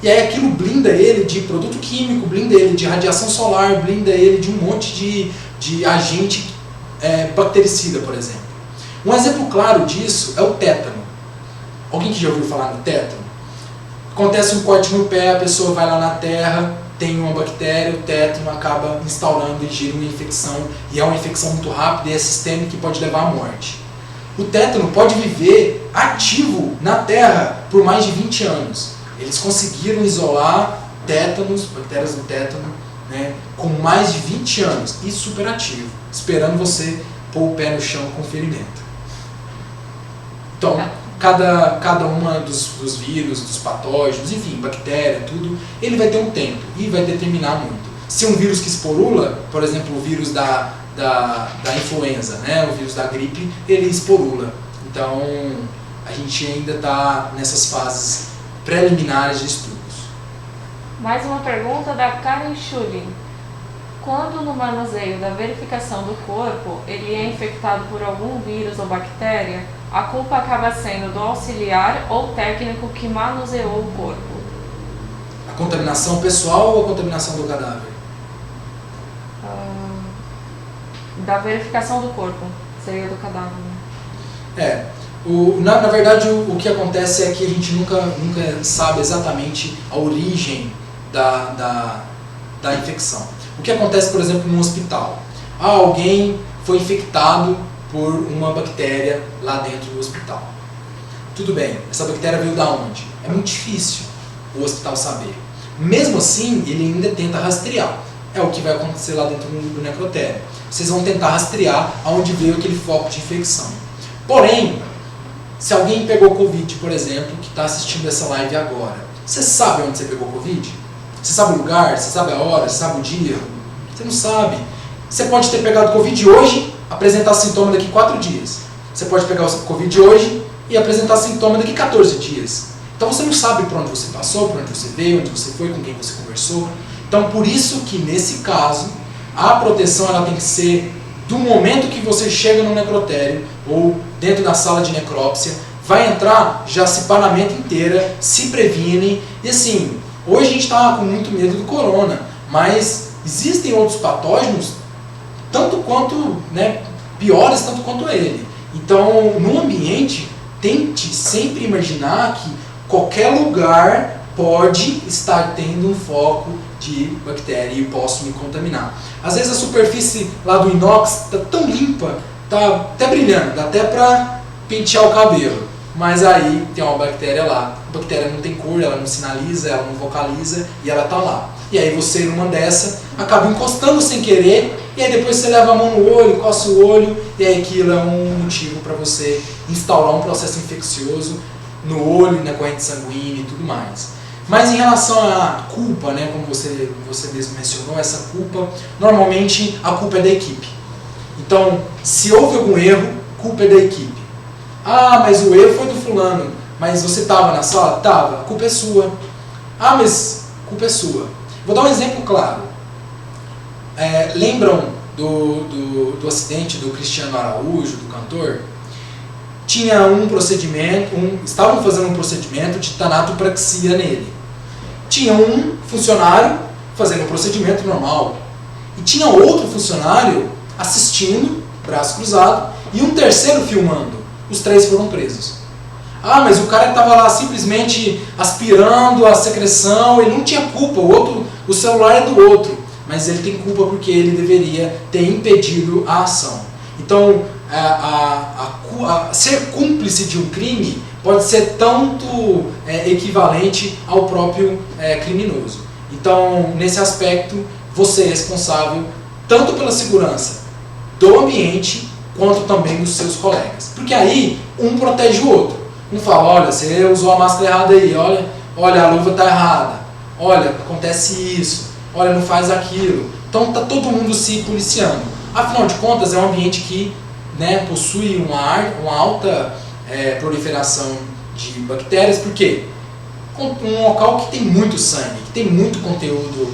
e aí aquilo blinda ele de produto químico, blinda ele de radiação solar, blinda ele de um monte de agente bactericida, por exemplo. Um exemplo claro disso é o tétano. Alguém que já ouviu falar no tétano? Acontece um corte no pé, a pessoa vai lá na terra, tem uma bactéria, o tétano acaba instaurando e gira uma infecção, e é uma infecção muito rápida e é sistêmica que pode levar à morte. O tétano pode viver ativo na terra por mais de 20 anos. Eles conseguiram isolar bactérias do tétano, né, com mais de 20 anos e super ativo, esperando você pôr o pé no chão com ferimento. Então, cada uma dos vírus, dos patógenos, enfim, bactéria, tudo, ele vai ter um tempo e vai determinar muito. Se um vírus que esporula, por exemplo, o vírus da influenza, né, o vírus da gripe, ele esporula. Então, a gente ainda está nessas fases preliminares de estudos. Mais uma pergunta da Karen Schulin. Quando no manuseio da verificação do corpo ele é infectado por algum vírus ou bactéria, a culpa acaba sendo do auxiliar ou técnico que manuseou o corpo? A contaminação pessoal ou a contaminação do cadáver? Da verificação do corpo, seria do cadáver. Na verdade, o que acontece é que a gente nunca sabe exatamente a origem da infecção. O que acontece, por exemplo, no hospital? Alguém foi infectado por uma bactéria lá dentro do hospital. Tudo bem, essa bactéria veio da onde? É muito difícil o hospital saber. Mesmo assim, ele ainda tenta rastrear. É o que vai acontecer lá dentro do necrotério. Vocês vão tentar rastrear aonde veio aquele foco de infecção. Porém, se alguém pegou Covid, por exemplo, que está assistindo essa live agora, você sabe onde você pegou Covid? Você sabe o lugar? Você sabe a hora? Você sabe o dia? Você não sabe. Você pode ter pegado Covid hoje, apresentar sintoma daqui 4 dias. Você pode pegar o Covid hoje e apresentar sintoma daqui 14 dias. Então você não sabe por onde você passou, por onde você veio, onde você foi, com quem você conversou. Então por isso que nesse caso, a proteção ela tem que ser do momento que você chega no necrotério ou dentro da sala de necrópsia, vai entrar, já se para a mente inteira, se previnem. E assim, hoje a gente está com muito medo do corona, mas existem outros patógenos tanto quanto, piores tanto quanto ele. Então, no ambiente, tente sempre imaginar que qualquer lugar pode estar tendo um foco de bactéria e posso me contaminar. Às vezes a superfície lá do inox está tão limpa, está até brilhando, dá até para pentear o cabelo. Mas aí tem uma bactéria lá. A bactéria não tem cor, ela não sinaliza, ela não vocaliza e ela está lá. E aí você, numa dessa, acaba encostando sem querer, e aí depois você leva a mão no olho, coça o olho, e aí aquilo é um motivo para você instaurar um processo infeccioso no olho, na corrente sanguínea e tudo mais. Mas em relação à culpa, né, como você mesmo mencionou, essa culpa, normalmente a culpa é da equipe. Então, se houve algum erro, culpa é da equipe. Ah, mas o erro foi do fulano, mas você estava na sala? Estava, a culpa é sua. Ah, mas a culpa é sua. Vou dar um exemplo claro. Lembram do acidente do Cristiano Araújo, do cantor? Tinha um procedimento, estavam fazendo um procedimento de tanatopraxia nele. Tinha um funcionário fazendo um procedimento normal. E tinha outro funcionário assistindo, braço cruzado, e um terceiro filmando. Os 3 foram presos. Ah, mas o cara estava lá simplesmente aspirando a secreção, ele não tinha culpa, o celular é do outro, mas ele tem culpa porque ele deveria ter impedido a ação. Então, ser cúmplice de um crime pode ser tanto equivalente ao próprio criminoso. Então, nesse aspecto, você é responsável tanto pela segurança do ambiente quanto também dos seus colegas. Porque aí, um protege o outro. Um fala, olha, você usou a máscara errada aí, olha, a luva está errada, olha, acontece isso, olha, não faz aquilo. Então está todo mundo se policiando. Afinal de contas, é um ambiente que, né, possui uma alta proliferação de bactérias, porque um local que tem muito sangue, que tem muito conteúdo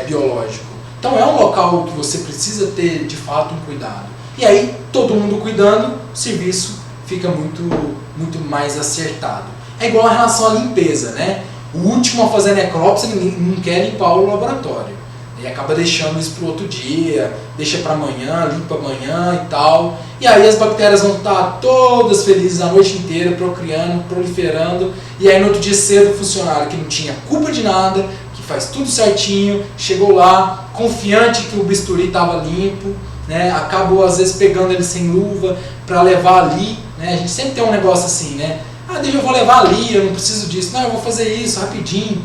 biológico. Então é um local que você precisa ter, de fato, um cuidado. E aí, todo mundo cuidando, o serviço fica muito mais acertado. É igual a relação à limpeza, né? O último a fazer necrópsia não quer limpar o laboratório. E acaba deixando isso para o outro dia, deixa para amanhã, limpa amanhã e tal. E aí as bactérias vão estar todas felizes a noite inteira, procriando, proliferando. E aí no outro dia cedo o funcionário que não tinha culpa de nada, que faz tudo certinho, chegou lá, confiante que o bisturi estava limpo, né? Acabou às vezes pegando ele sem luva para levar ali, né? A gente sempre tem um negócio assim, né? Ah, eu vou levar ali, eu não preciso disso. Não, eu vou fazer isso rapidinho.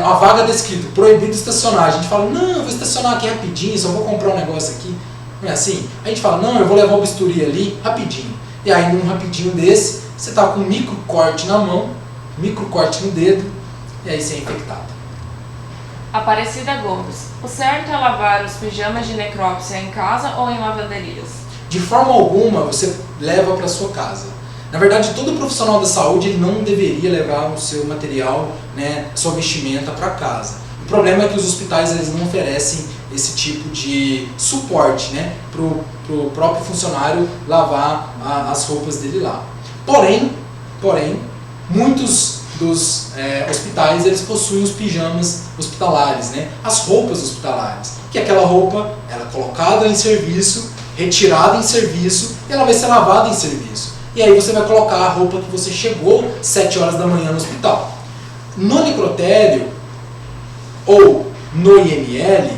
A vaga descrito, proibido estacionar. A gente fala, não, eu vou estacionar aqui rapidinho, só vou comprar um negócio aqui. Não é assim? A gente fala, não, eu vou levar o bisturi ali rapidinho. E aí, num rapidinho desse, você está com um micro corte na mão, micro corte no dedo, e aí você é infectado. Aparecida Gomes, o certo é lavar os pijamas de necrópsia em casa ou em lavanderias? De forma alguma, você leva para sua casa. Na verdade, todo profissional da saúde ele não deveria levar o seu material, né, sua vestimenta para casa. O problema é que os hospitais eles não oferecem esse tipo de suporte, né, para o próprio funcionário lavar as roupas dele lá. Porém, muitos dos hospitais eles possuem os pijamas hospitalares, né, as roupas hospitalares, que é aquela roupa ela é colocada em serviço, retirada em serviço e ela vai ser lavada em serviço. E aí você vai colocar a roupa que você chegou 7 horas da manhã no hospital. No necrotério ou no IML,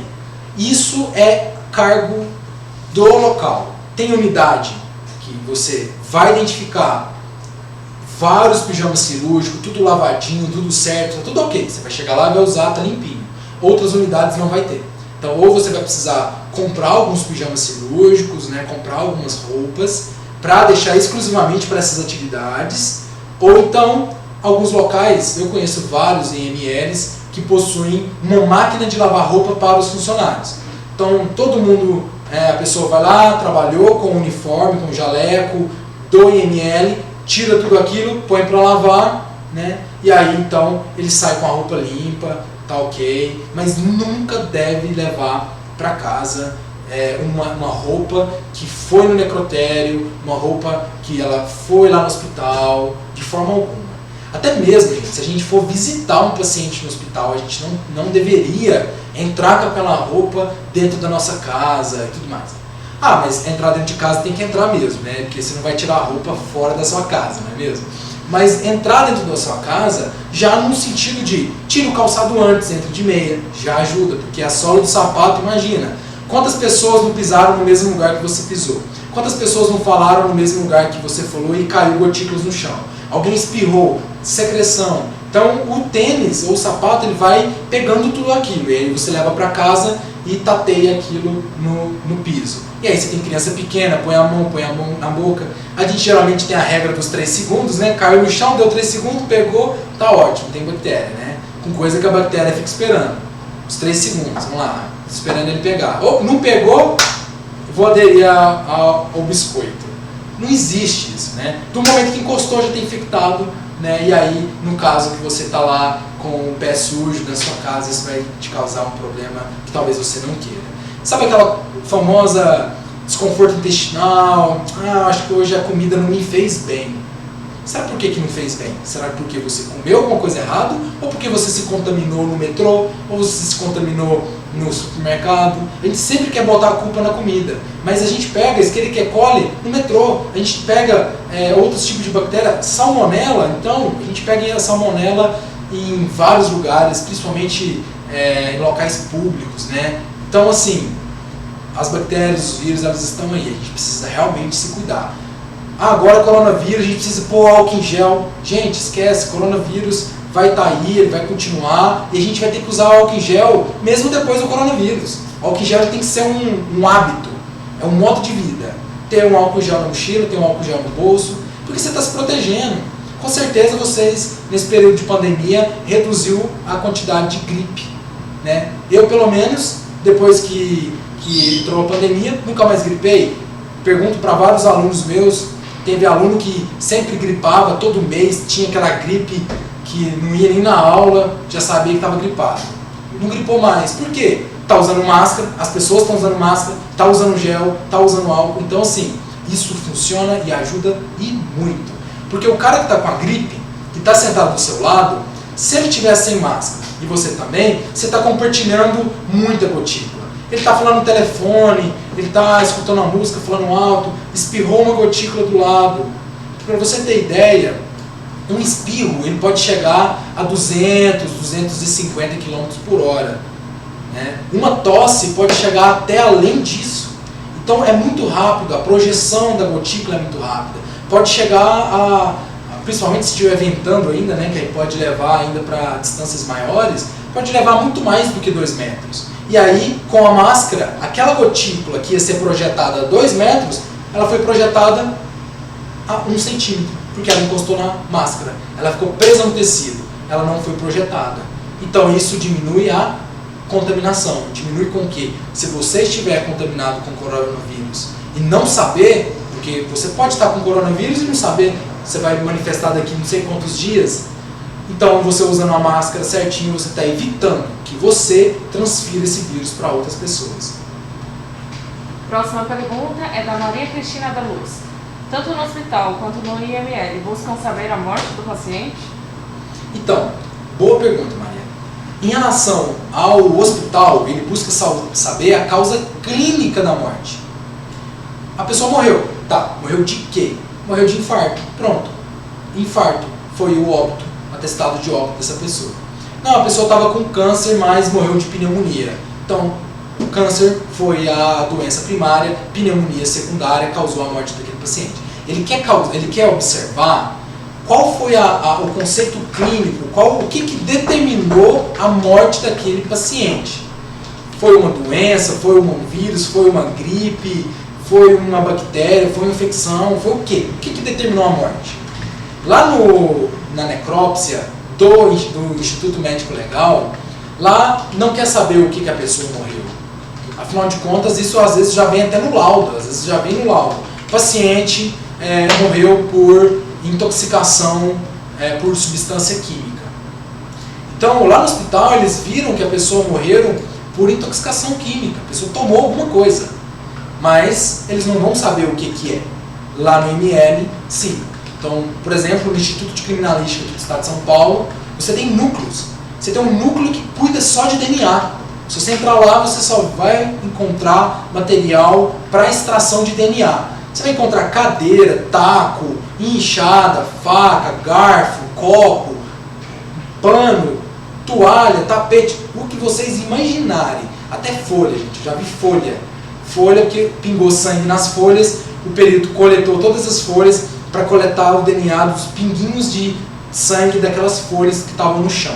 isso é cargo do local. Tem unidade que você vai identificar vários pijamas cirúrgicos, tudo lavadinho, tudo certo, tá tudo ok. Você vai chegar lá e vai usar, tá limpinho. Outras unidades não vai ter. Então ou você vai precisar comprar alguns pijamas cirúrgicos, né, comprar algumas roupas, para deixar exclusivamente para essas atividades, ou então, alguns locais, eu conheço vários IMLs, que possuem uma máquina de lavar roupa para os funcionários. Então, todo mundo, a pessoa vai lá, trabalhou com o uniforme, com o jaleco do IML, tira tudo aquilo, põe para lavar, né? E aí, então, ele sai com a roupa limpa, tá ok, mas nunca deve levar para casa uma roupa que foi no necrotério, uma roupa que ela foi lá no hospital, de forma alguma. Até mesmo, gente, se a gente for visitar um paciente no hospital, a gente não deveria entrar com aquela roupa dentro da nossa casa e tudo mais. Ah, mas entrar dentro de casa tem que entrar mesmo, né? Porque você não vai tirar a roupa fora da sua casa, não é mesmo? Mas entrar dentro da sua casa já no sentido de tira o calçado antes, entra de meia, já ajuda, porque a sola do sapato, imagina, quantas pessoas não pisaram no mesmo lugar que você pisou? Quantas pessoas não falaram no mesmo lugar que você falou e caiu gotículas no chão? Alguém espirrou, secreção, Então o tênis ou o sapato ele vai pegando tudo aquilo, e aí você leva para casa e tateia aquilo no piso. E aí você tem criança pequena, põe a mão na boca. A gente geralmente tem a regra dos 3 segundos, né? Caiu no chão, deu 3 segundos, pegou, tá ótimo, tem bactéria, né? Com coisa que a bactéria fica esperando. Os 3 segundos, vamos lá, esperando ele pegar. Ou não pegou, vou aderir ao biscoito. Não existe isso, né? Do momento que encostou já tem infectado, né? E aí, no caso que você está lá com o pé sujo na sua casa, isso vai te causar um problema que talvez você não queira. Sabe aquela famosa desconforto intestinal? Ah, acho que hoje a comida não me fez bem. Sabe por que não fez bem? Será porque você comeu alguma coisa errada? Ou porque você se contaminou no metrô? Ou você se contaminou no supermercado? A gente sempre quer botar a culpa na comida. Mas a gente pega Escherichia coli no metrô. A gente pega outros tipos de bactéria. Salmonela, então, a gente pega a salmonela em vários lugares, principalmente em locais públicos, né? Então, assim, as bactérias, os vírus, elas estão aí. A gente precisa realmente se cuidar. Ah, agora coronavírus, a gente precisa pôr álcool em gel. Gente, esquece, coronavírus vai estar aí, ele vai continuar e a gente vai ter que usar álcool em gel mesmo depois do coronavírus. O álcool em gel tem que ser um hábito, é um modo de vida. Ter um álcool em gel na mochila, ter um álcool em gel no bolso, porque você está se protegendo. Com certeza vocês, nesse período de pandemia, reduziu a quantidade de gripe, né? Eu, pelo menos, depois que entrou a pandemia, nunca mais gripei. Pergunto para vários alunos meus. Teve aluno que sempre gripava, todo mês tinha aquela gripe que não ia nem na aula, já sabia que estava gripado. Não gripou mais. Por quê? Está usando máscara, as pessoas estão usando máscara, está usando gel, está usando álcool. Então, assim, isso funciona e ajuda e muito. Porque o cara que está com a gripe, que está sentado do seu lado, se ele estiver sem máscara e você também, você está compartilhando muita gotícula. Ele está falando no telefone, ele está escutando uma música, falando alto, espirrou uma gotícula do lado. Para você ter ideia, um espirro ele pode chegar a 200, 250 km por hora. Né? Uma tosse pode chegar até além disso. Então é muito rápido, a projeção da gotícula é muito rápida. Pode chegar principalmente se estiver ventando ainda, né, que aí pode levar ainda para distâncias maiores, pode levar muito mais do que 2 metros. E aí, com a máscara, aquela gotícula que ia ser projetada a 2 metros, ela foi projetada a 1 centímetro, porque ela encostou na máscara. Ela ficou presa no tecido, ela não foi projetada. Então isso diminui a contaminação. Diminui com o quê? Se você estiver contaminado com coronavírus e não saber, porque você pode estar com coronavírus e não saber, você vai manifestar daqui não sei quantos dias. Então, você usando a máscara certinho, você está evitando que você transfira esse vírus para outras pessoas. Próxima pergunta é da Maria Cristina da Luz. Tanto no hospital quanto no IML, buscam saber a morte do paciente? Então, boa pergunta, Maria. Em relação ao hospital, ele busca saber a causa clínica da morte. A pessoa morreu. Tá, morreu de quê? Morreu de infarto. Pronto. Infarto foi o óbito, atestado de óbito dessa pessoa. Não, a pessoa estava com câncer, mas morreu de pneumonia. Então, o câncer foi a doença primária, pneumonia secundária causou a morte daquele paciente. Ele quer observar qual foi o conceito clínico, o que determinou a morte daquele paciente. Foi uma doença, foi um vírus, foi uma gripe, foi uma bactéria, foi uma infecção, foi o quê? O que determinou a morte? Lá na necrópsia do Instituto Médico Legal, lá não quer saber o que a pessoa morreu. Afinal de contas, isso às vezes já vem até no laudo, O paciente morreu por intoxicação por substância química. Então, lá no hospital, eles viram que a pessoa morreu por intoxicação química. A pessoa tomou alguma coisa, mas eles não vão saber o que é. Lá no IML, sim. Então, por exemplo, no Instituto de Criminalística do Estado de São Paulo, você tem núcleos. Você tem um núcleo que cuida só de DNA. Se você entrar lá, você só vai encontrar material para extração de DNA. Você vai encontrar cadeira, taco, enxada, faca, garfo, copo, pano, toalha, tapete, o que vocês imaginarem. Até folha, gente, eu já vi folha. Folha que pingou sangue nas folhas, o perito coletou todas as folhas para coletar o DNA dos pinguinhos de sangue daquelas folhas que estavam no chão.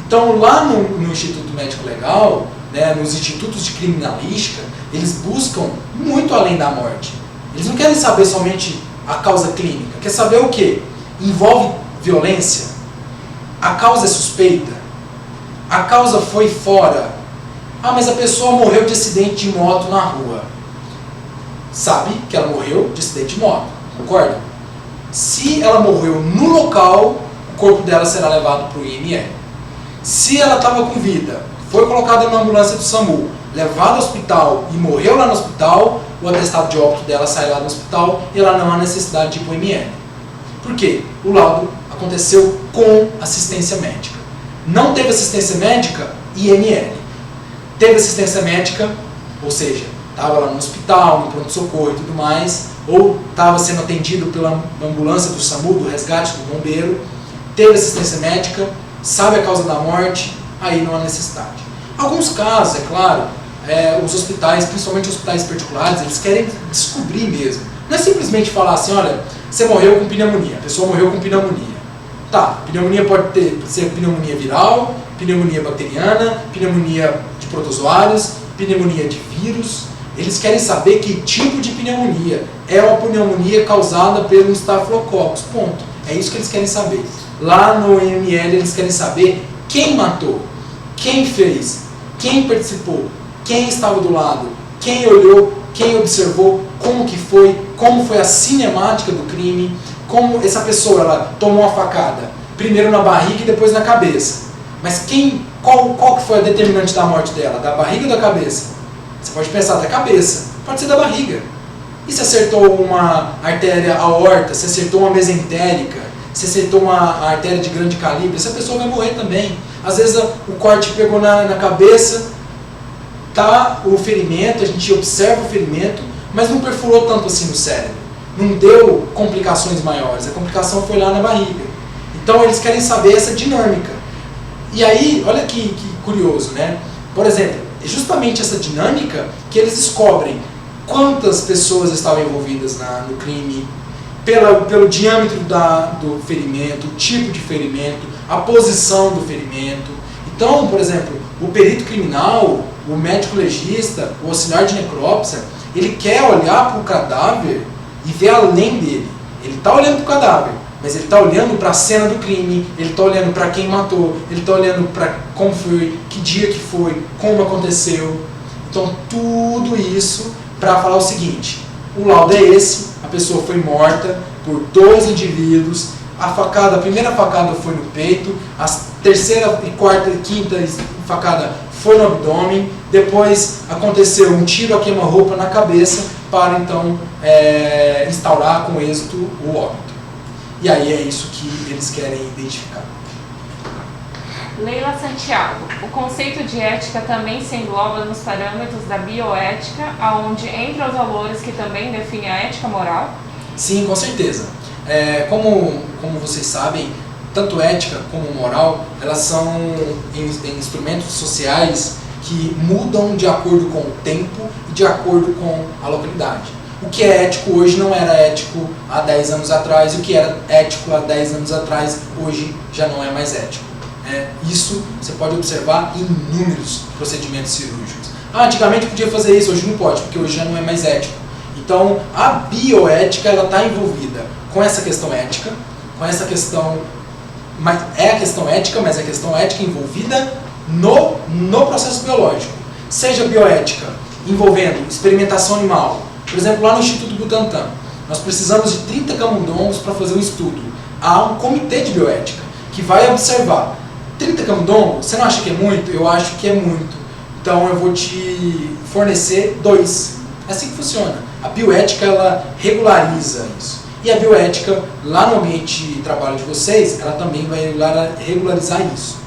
Então, lá no Instituto Médico Legal, né, nos institutos de criminalística, eles buscam muito além da morte. Eles não querem saber somente a causa clínica. Quer saber o quê? Envolve violência? A causa é suspeita? A causa foi fora? Ah, mas a pessoa morreu de acidente de moto na rua. Sabe que ela morreu de acidente de moto, concorda? Se ela morreu no local, o corpo dela será levado para o IML. Se ela estava com vida, foi colocada na ambulância do SAMU, levada ao hospital e morreu lá no hospital, o atestado de óbito dela sai lá do hospital e ela não há necessidade de ir para o IML. Por quê? O laudo aconteceu com assistência médica. Não teve assistência médica, IML. Teve assistência médica, ou seja, estava lá no hospital, no pronto-socorro e tudo mais, ou estava sendo atendido pela ambulância do SAMU, do resgate, do bombeiro, teve assistência médica, sabe a causa da morte, aí não há necessidade. Alguns casos, é claro, os hospitais, principalmente hospitais particulares, eles querem descobrir mesmo. Não é simplesmente falar assim, olha, você morreu com pneumonia, a pessoa morreu com pneumonia. Tá, pneumonia pode ser pneumonia viral, pneumonia bacteriana, pneumonia de protozoários, pneumonia de vírus. Eles querem saber que tipo de pneumonia. É uma pneumonia causada pelo Staphylococcus, ponto. É isso que eles querem saber. Lá no IML eles querem saber quem matou, quem fez, quem participou, quem estava do lado, quem olhou, quem observou, como foi a cinemática do crime, como essa pessoa ela tomou uma facada, primeiro na barriga e depois na cabeça. Mas qual que foi a determinante da morte dela? Da barriga ou da cabeça? Você pode pensar da cabeça, pode ser da barriga. E se acertou uma artéria aorta, se acertou uma mesentérica, se acertou uma artéria de grande calibre, essa pessoa vai morrer também. Às vezes o corte pegou na cabeça, tá o ferimento, a gente observa o ferimento, mas não perfurou tanto assim no cérebro. Não deu complicações maiores, a complicação foi lá na barriga. Então eles querem saber essa dinâmica. E aí, olha que curioso, né? Por exemplo, é justamente essa dinâmica que eles descobrem quantas pessoas estavam envolvidas no crime, pelo diâmetro do ferimento, o tipo de ferimento, a posição do ferimento. Então, por exemplo, o perito criminal, o médico legista, o auxiliar de necrópsia, ele quer olhar para o cadáver e ver além dele. Ele está olhando para o cadáver, mas ele está olhando para a cena do crime, ele está olhando para quem matou, ele está olhando para como foi, que dia que foi, como aconteceu. Então, tudo isso para falar o seguinte: o laudo é esse, a pessoa foi morta por 2 indivíduos, a primeira facada foi no peito, a terceira, quarta e quinta facada foi no abdômen, depois aconteceu um tiro a queima-roupa na cabeça para então instaurar com êxito o óbito. E aí é isso que eles querem identificar. Leila Santiago, o conceito de ética também se engloba nos parâmetros da bioética, onde entre os valores que também definem a ética moral? Sim, com certeza. Como vocês sabem, tanto ética como moral, elas são instrumentos sociais que mudam de acordo com o tempo e de acordo com a localidade. O que é ético hoje não era ético há 10 anos atrás, e o que era ético há 10 anos atrás, hoje já não é mais ético. Isso você pode observar em inúmeros procedimentos cirúrgicos. Antigamente podia fazer isso, hoje não pode, porque hoje já não é mais ético. Então, a bioética está envolvida com essa questão ética, com essa questão, mas é a questão ética, mas é a questão ética envolvida no processo biológico. Seja bioética envolvendo experimentação animal, por exemplo, lá no Instituto Butantan, nós precisamos de 30 camundongos para fazer um estudo. Há um comitê de bioética que vai observar. 30 camundongos, você não acha que é muito? Eu acho que é muito. Então eu vou te fornecer 2. É assim que funciona. A bioética, ela regulariza isso. E a bioética, lá no ambiente de trabalho de vocês, ela também vai regularizar isso.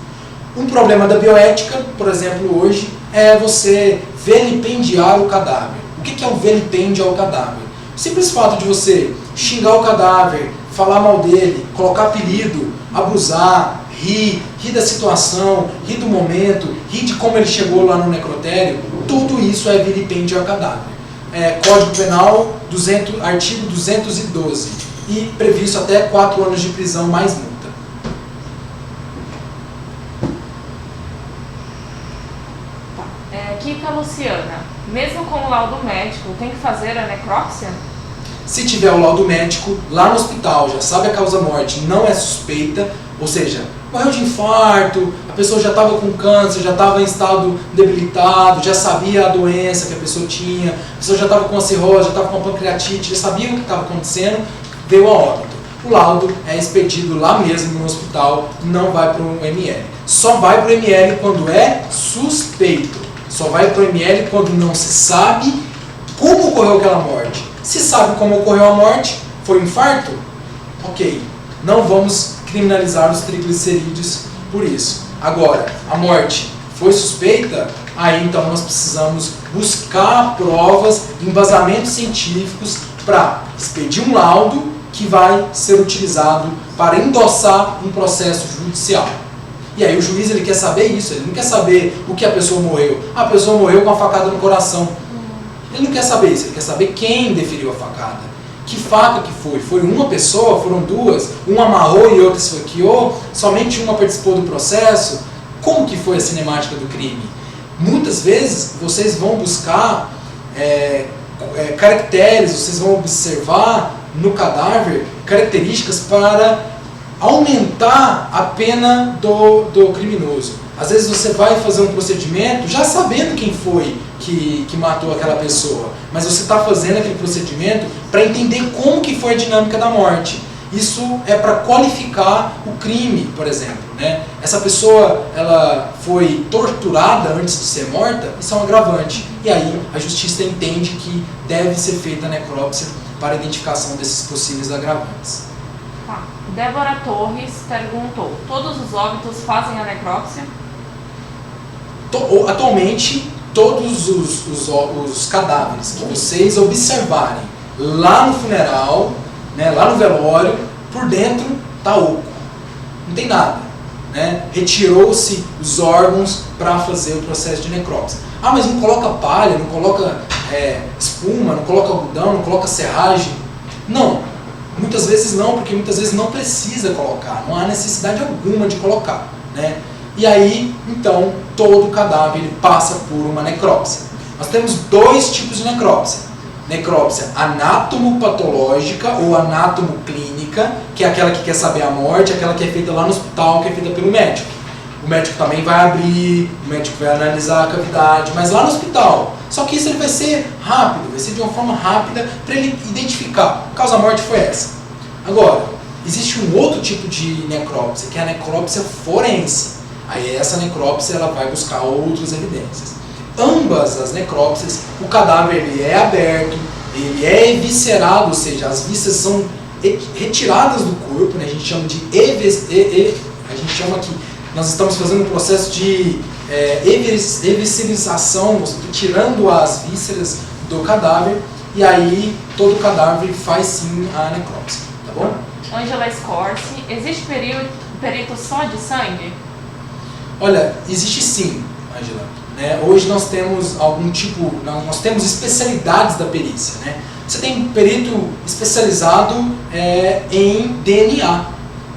Um problema da bioética, por exemplo, hoje, é você vilipendiar o cadáver. O que é um vilipêndio ao cadáver? O simples fato de você xingar o cadáver, falar mal dele, colocar apelido, abusar, rir da situação, rir do momento, rir de como ele chegou lá no necrotério, tudo isso é vilipêndio ao cadáver. Código Penal, artigo 212, e previsto até 4 anos de prisão mais multa. Luciana, mesmo com o laudo médico, tem que fazer a necrópsia? Se tiver o laudo médico, lá no hospital, já sabe a causa-morte, não é suspeita, ou seja, morreu de infarto, a pessoa já estava com câncer, já estava em estado debilitado, já sabia a doença que a pessoa tinha, a pessoa já estava com a cirrose, já estava com a pancreatite, já sabia o que estava acontecendo, veio a óbito. O laudo é expedido lá mesmo no hospital, não vai para o ML. Só vai para o ML quando é suspeito. Só vai para o ML quando não se sabe como ocorreu aquela morte. Se sabe como ocorreu a morte, foi um infarto? Ok, não vamos criminalizar os triglicerídeos por isso. Agora, a morte foi suspeita? Aí então nós precisamos buscar provas, embasamentos científicos para expedir um laudo que vai ser utilizado para endossar um processo judicial. E aí o juiz ele quer saber isso, ele não quer saber o que a pessoa morreu. A pessoa morreu com a facada no coração. Ele não quer saber isso, ele quer saber quem deferiu a facada. Que faca que foi? Foi uma pessoa? Foram duas? Uma amarrou e outra esfaqueou? Somente uma participou do processo? Como que foi a cinemática do crime? Muitas vezes vocês vão buscar caracteres, vocês vão observar no cadáver características para aumentar a pena do criminoso. Às vezes você vai fazer um procedimento já sabendo quem foi que matou aquela pessoa, mas você está fazendo aquele procedimento para entender como que foi a dinâmica da morte. Isso é para qualificar o crime, por exemplo, né? Essa pessoa ela foi torturada antes de ser morta, isso é um agravante. E aí a justiça entende que deve ser feita a necrópsia para a identificação desses possíveis agravantes. Débora Torres perguntou, todos os óbitos fazem a necrópsia? Atualmente, todos os cadáveres que vocês observarem lá no funeral, né, lá no velório, por dentro está oco, não tem nada, né? Retirou-se os órgãos para fazer o processo de necrópsia. Ah, mas não coloca palha, não coloca espuma, não coloca algodão, não coloca serragem? Não, muitas vezes não, porque muitas vezes não precisa colocar, não há necessidade alguma de colocar, né? E aí, então, todo cadáver ele passa por uma necrópsia. Nós temos dois tipos de necrópsia. Necrópsia anatomopatológica ou anatomoclínica, que é aquela que quer saber a morte, aquela que é feita lá no hospital, que é feita pelo médico. O médico também vai abrir, o médico vai analisar a cavidade, mas lá no hospital. Só que isso ele vai ser rápido, vai ser de uma forma rápida para ele identificar. A causa-morte foi essa. Agora, existe um outro tipo de necrópsia, que é a necrópsia forense. Aí essa necrópsia ela vai buscar outras evidências. Ambas as necrópsias, o cadáver ele é aberto, ele é eviscerado, ou seja, as vísceras são retiradas do corpo, né? A gente chama de a gente chama que nós estamos fazendo um processo de eviscerização, tirando as vísceras do cadáver, e aí todo cadáver faz sim a necrópsia, tá bom? Angela Scorsi, existe perito só de sangue? Olha, existe sim, Angela. Né? Hoje nós temos nós temos especialidades da perícia. Né? Você tem um perito especializado em DNA.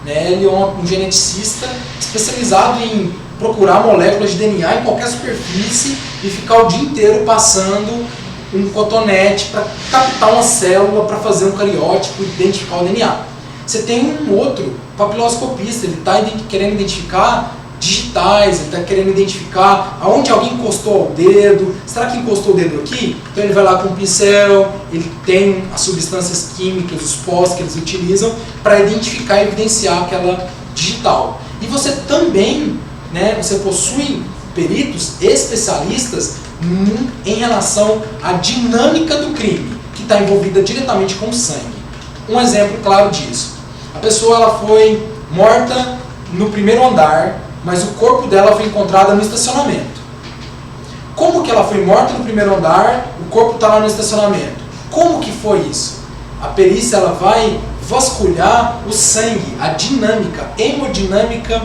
Né? Ele é um geneticista especializado em procurar moléculas de DNA em qualquer superfície e ficar o dia inteiro passando um cotonete para captar uma célula para fazer um cariótipo e identificar o DNA. Você tem um outro papiloscopista, ele está querendo identificar digitais, ele está querendo identificar aonde alguém encostou o dedo, será que encostou o dedo aqui? Então ele vai lá com um pincel, ele tem as substâncias químicas, os pós que eles utilizam para identificar e evidenciar aquela digital. E você também, né, você possui peritos especialistas em relação à dinâmica do crime, que está envolvida diretamente com o sangue. Um exemplo claro disso, a pessoa ela foi morta no primeiro andar, mas o corpo dela foi encontrado no estacionamento. Como que ela foi morta no primeiro andar, o corpo está lá no estacionamento? Como que foi isso? A perícia ela vai vasculhar o sangue, a dinâmica, hemodinâmica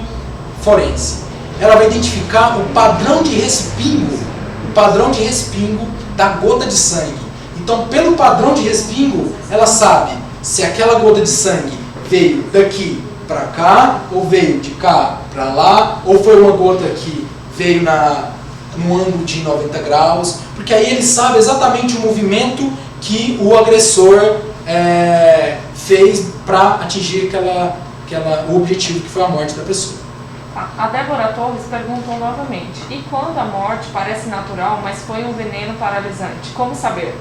forense. Ela vai identificar o padrão de respingo da gota de sangue. Então, pelo padrão de respingo, ela sabe se aquela gota de sangue veio daqui para cá, ou veio de cá para lá, ou foi uma gota que veio num ângulo de 90 graus, porque aí ele sabe exatamente o movimento que o agressor fez para atingir o objetivo que foi a morte da pessoa. A Débora Torres perguntou novamente, e quando a morte parece natural, mas foi um veneno paralisante, como saber?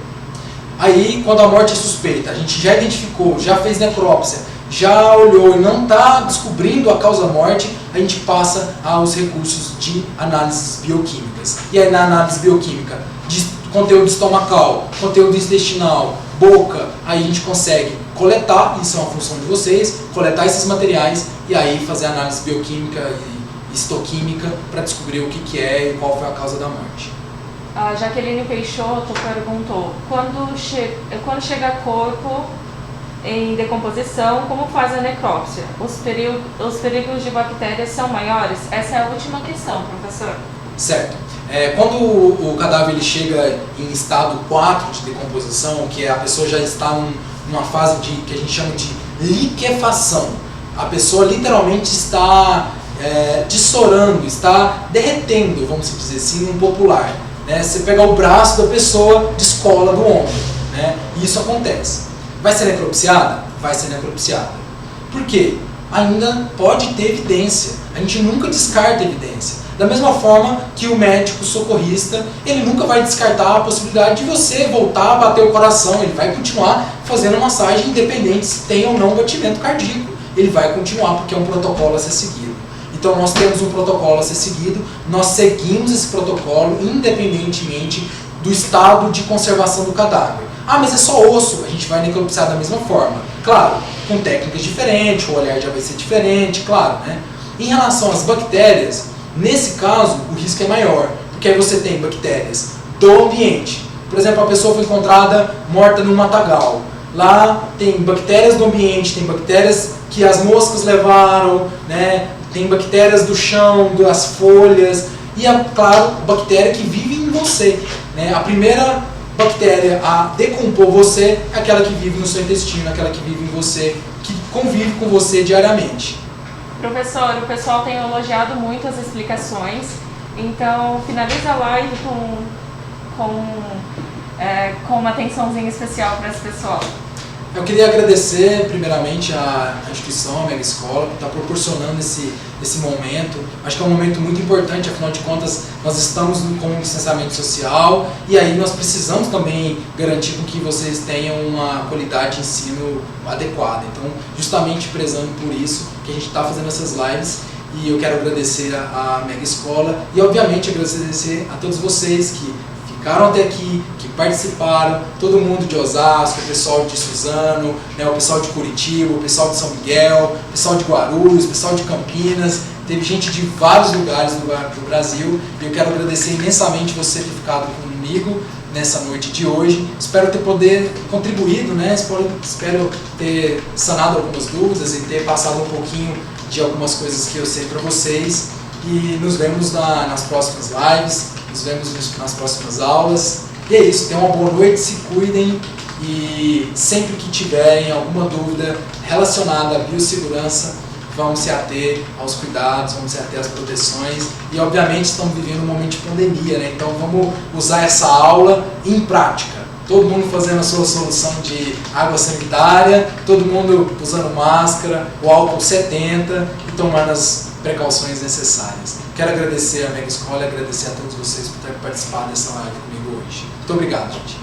Aí, quando a morte é suspeita, a gente já identificou, já fez necrópsia, já olhou e não está descobrindo a causa da morte, a gente passa aos recursos de análises bioquímicas. E aí, na análise bioquímica de conteúdo estomacal, conteúdo intestinal, boca, aí a gente consegue coletar, isso é uma função de vocês, coletar esses materiais e aí fazer análise bioquímica e histoquímica para descobrir o que é e qual foi a causa da morte. A Jaqueline Peixoto perguntou, quando chega corpo em decomposição, como faz a necrópsia? Os perigos de bactérias são maiores? Essa é a última questão, professor. Certo. Quando o cadáver ele chega em estado 4 de decomposição, que a pessoa já está numa fase que a gente chama de liquefação, a pessoa literalmente está dessorando, está derretendo, vamos dizer assim, no popular. Você pega o braço da pessoa, descola do ombro, e isso acontece. Vai ser necropsiada? Vai ser necropsiada. Por quê? Ainda pode ter evidência. A gente nunca descarta evidência. Da mesma forma que o médico socorrista, ele nunca vai descartar a possibilidade de você voltar a bater o coração. Ele vai continuar fazendo massagem independente se tem ou não batimento cardíaco. Ele vai continuar porque é um protocolo a ser seguido. Então nós temos um protocolo a ser seguido, nós seguimos esse protocolo independentemente do estado de conservação do cadáver. Ah, mas é só osso, a gente vai necropsiar da mesma forma. Claro, com técnicas diferentes, o olhar já vai ser diferente, claro, Em relação às bactérias, nesse caso o risco é maior, porque aí você tem bactérias do ambiente. Por exemplo, a pessoa foi encontrada morta num matagal. Lá tem bactérias do ambiente, tem bactérias que as moscas levaram, tem bactérias do chão, das folhas, e, claro, bactéria que vive em você. A primeira bactéria a decompor você é aquela que vive no seu intestino, aquela que vive em você, que convive com você diariamente. Professor, o pessoal tem elogiado muito as explicações, então finaliza a live com uma atençãozinha especial para esse pessoal. Eu queria agradecer primeiramente a instituição, a Mega Escola, por estar proporcionando esse momento. Acho que é um momento muito importante, afinal de contas nós estamos com um licenciamento social e aí nós precisamos também garantir com que vocês tenham uma qualidade de ensino adequada. Então, justamente prezando por isso que a gente está fazendo essas lives e eu quero agradecer a Mega Escola e obviamente agradecer a todos vocês que ficaram até aqui, que participaram, todo mundo de Osasco, o pessoal de Suzano, o pessoal de Curitiba, o pessoal de São Miguel, o pessoal de Guarulhos, o pessoal de Campinas, teve gente de vários lugares do Brasil e eu quero agradecer imensamente você ter ficado comigo nessa noite de hoje. Espero ter contribuído, espero ter sanado algumas dúvidas e ter passado um pouquinho de algumas coisas que eu sei para vocês e nos vemos nas próximas lives. Nos vemos nas próximas aulas. E é isso, tenham uma boa noite, se cuidem e sempre que tiverem alguma dúvida relacionada à biossegurança, vamos se ater aos cuidados, vamos se ater às proteções e obviamente estamos vivendo um momento de pandemia, então vamos usar essa aula em prática. Todo mundo fazendo a sua solução de água sanitária, todo mundo usando máscara, o álcool 70 e tomando as precauções necessárias. Quero agradecer a Mega Escola e agradecer a todos vocês por terem participado dessa live comigo hoje. Muito obrigado, gente.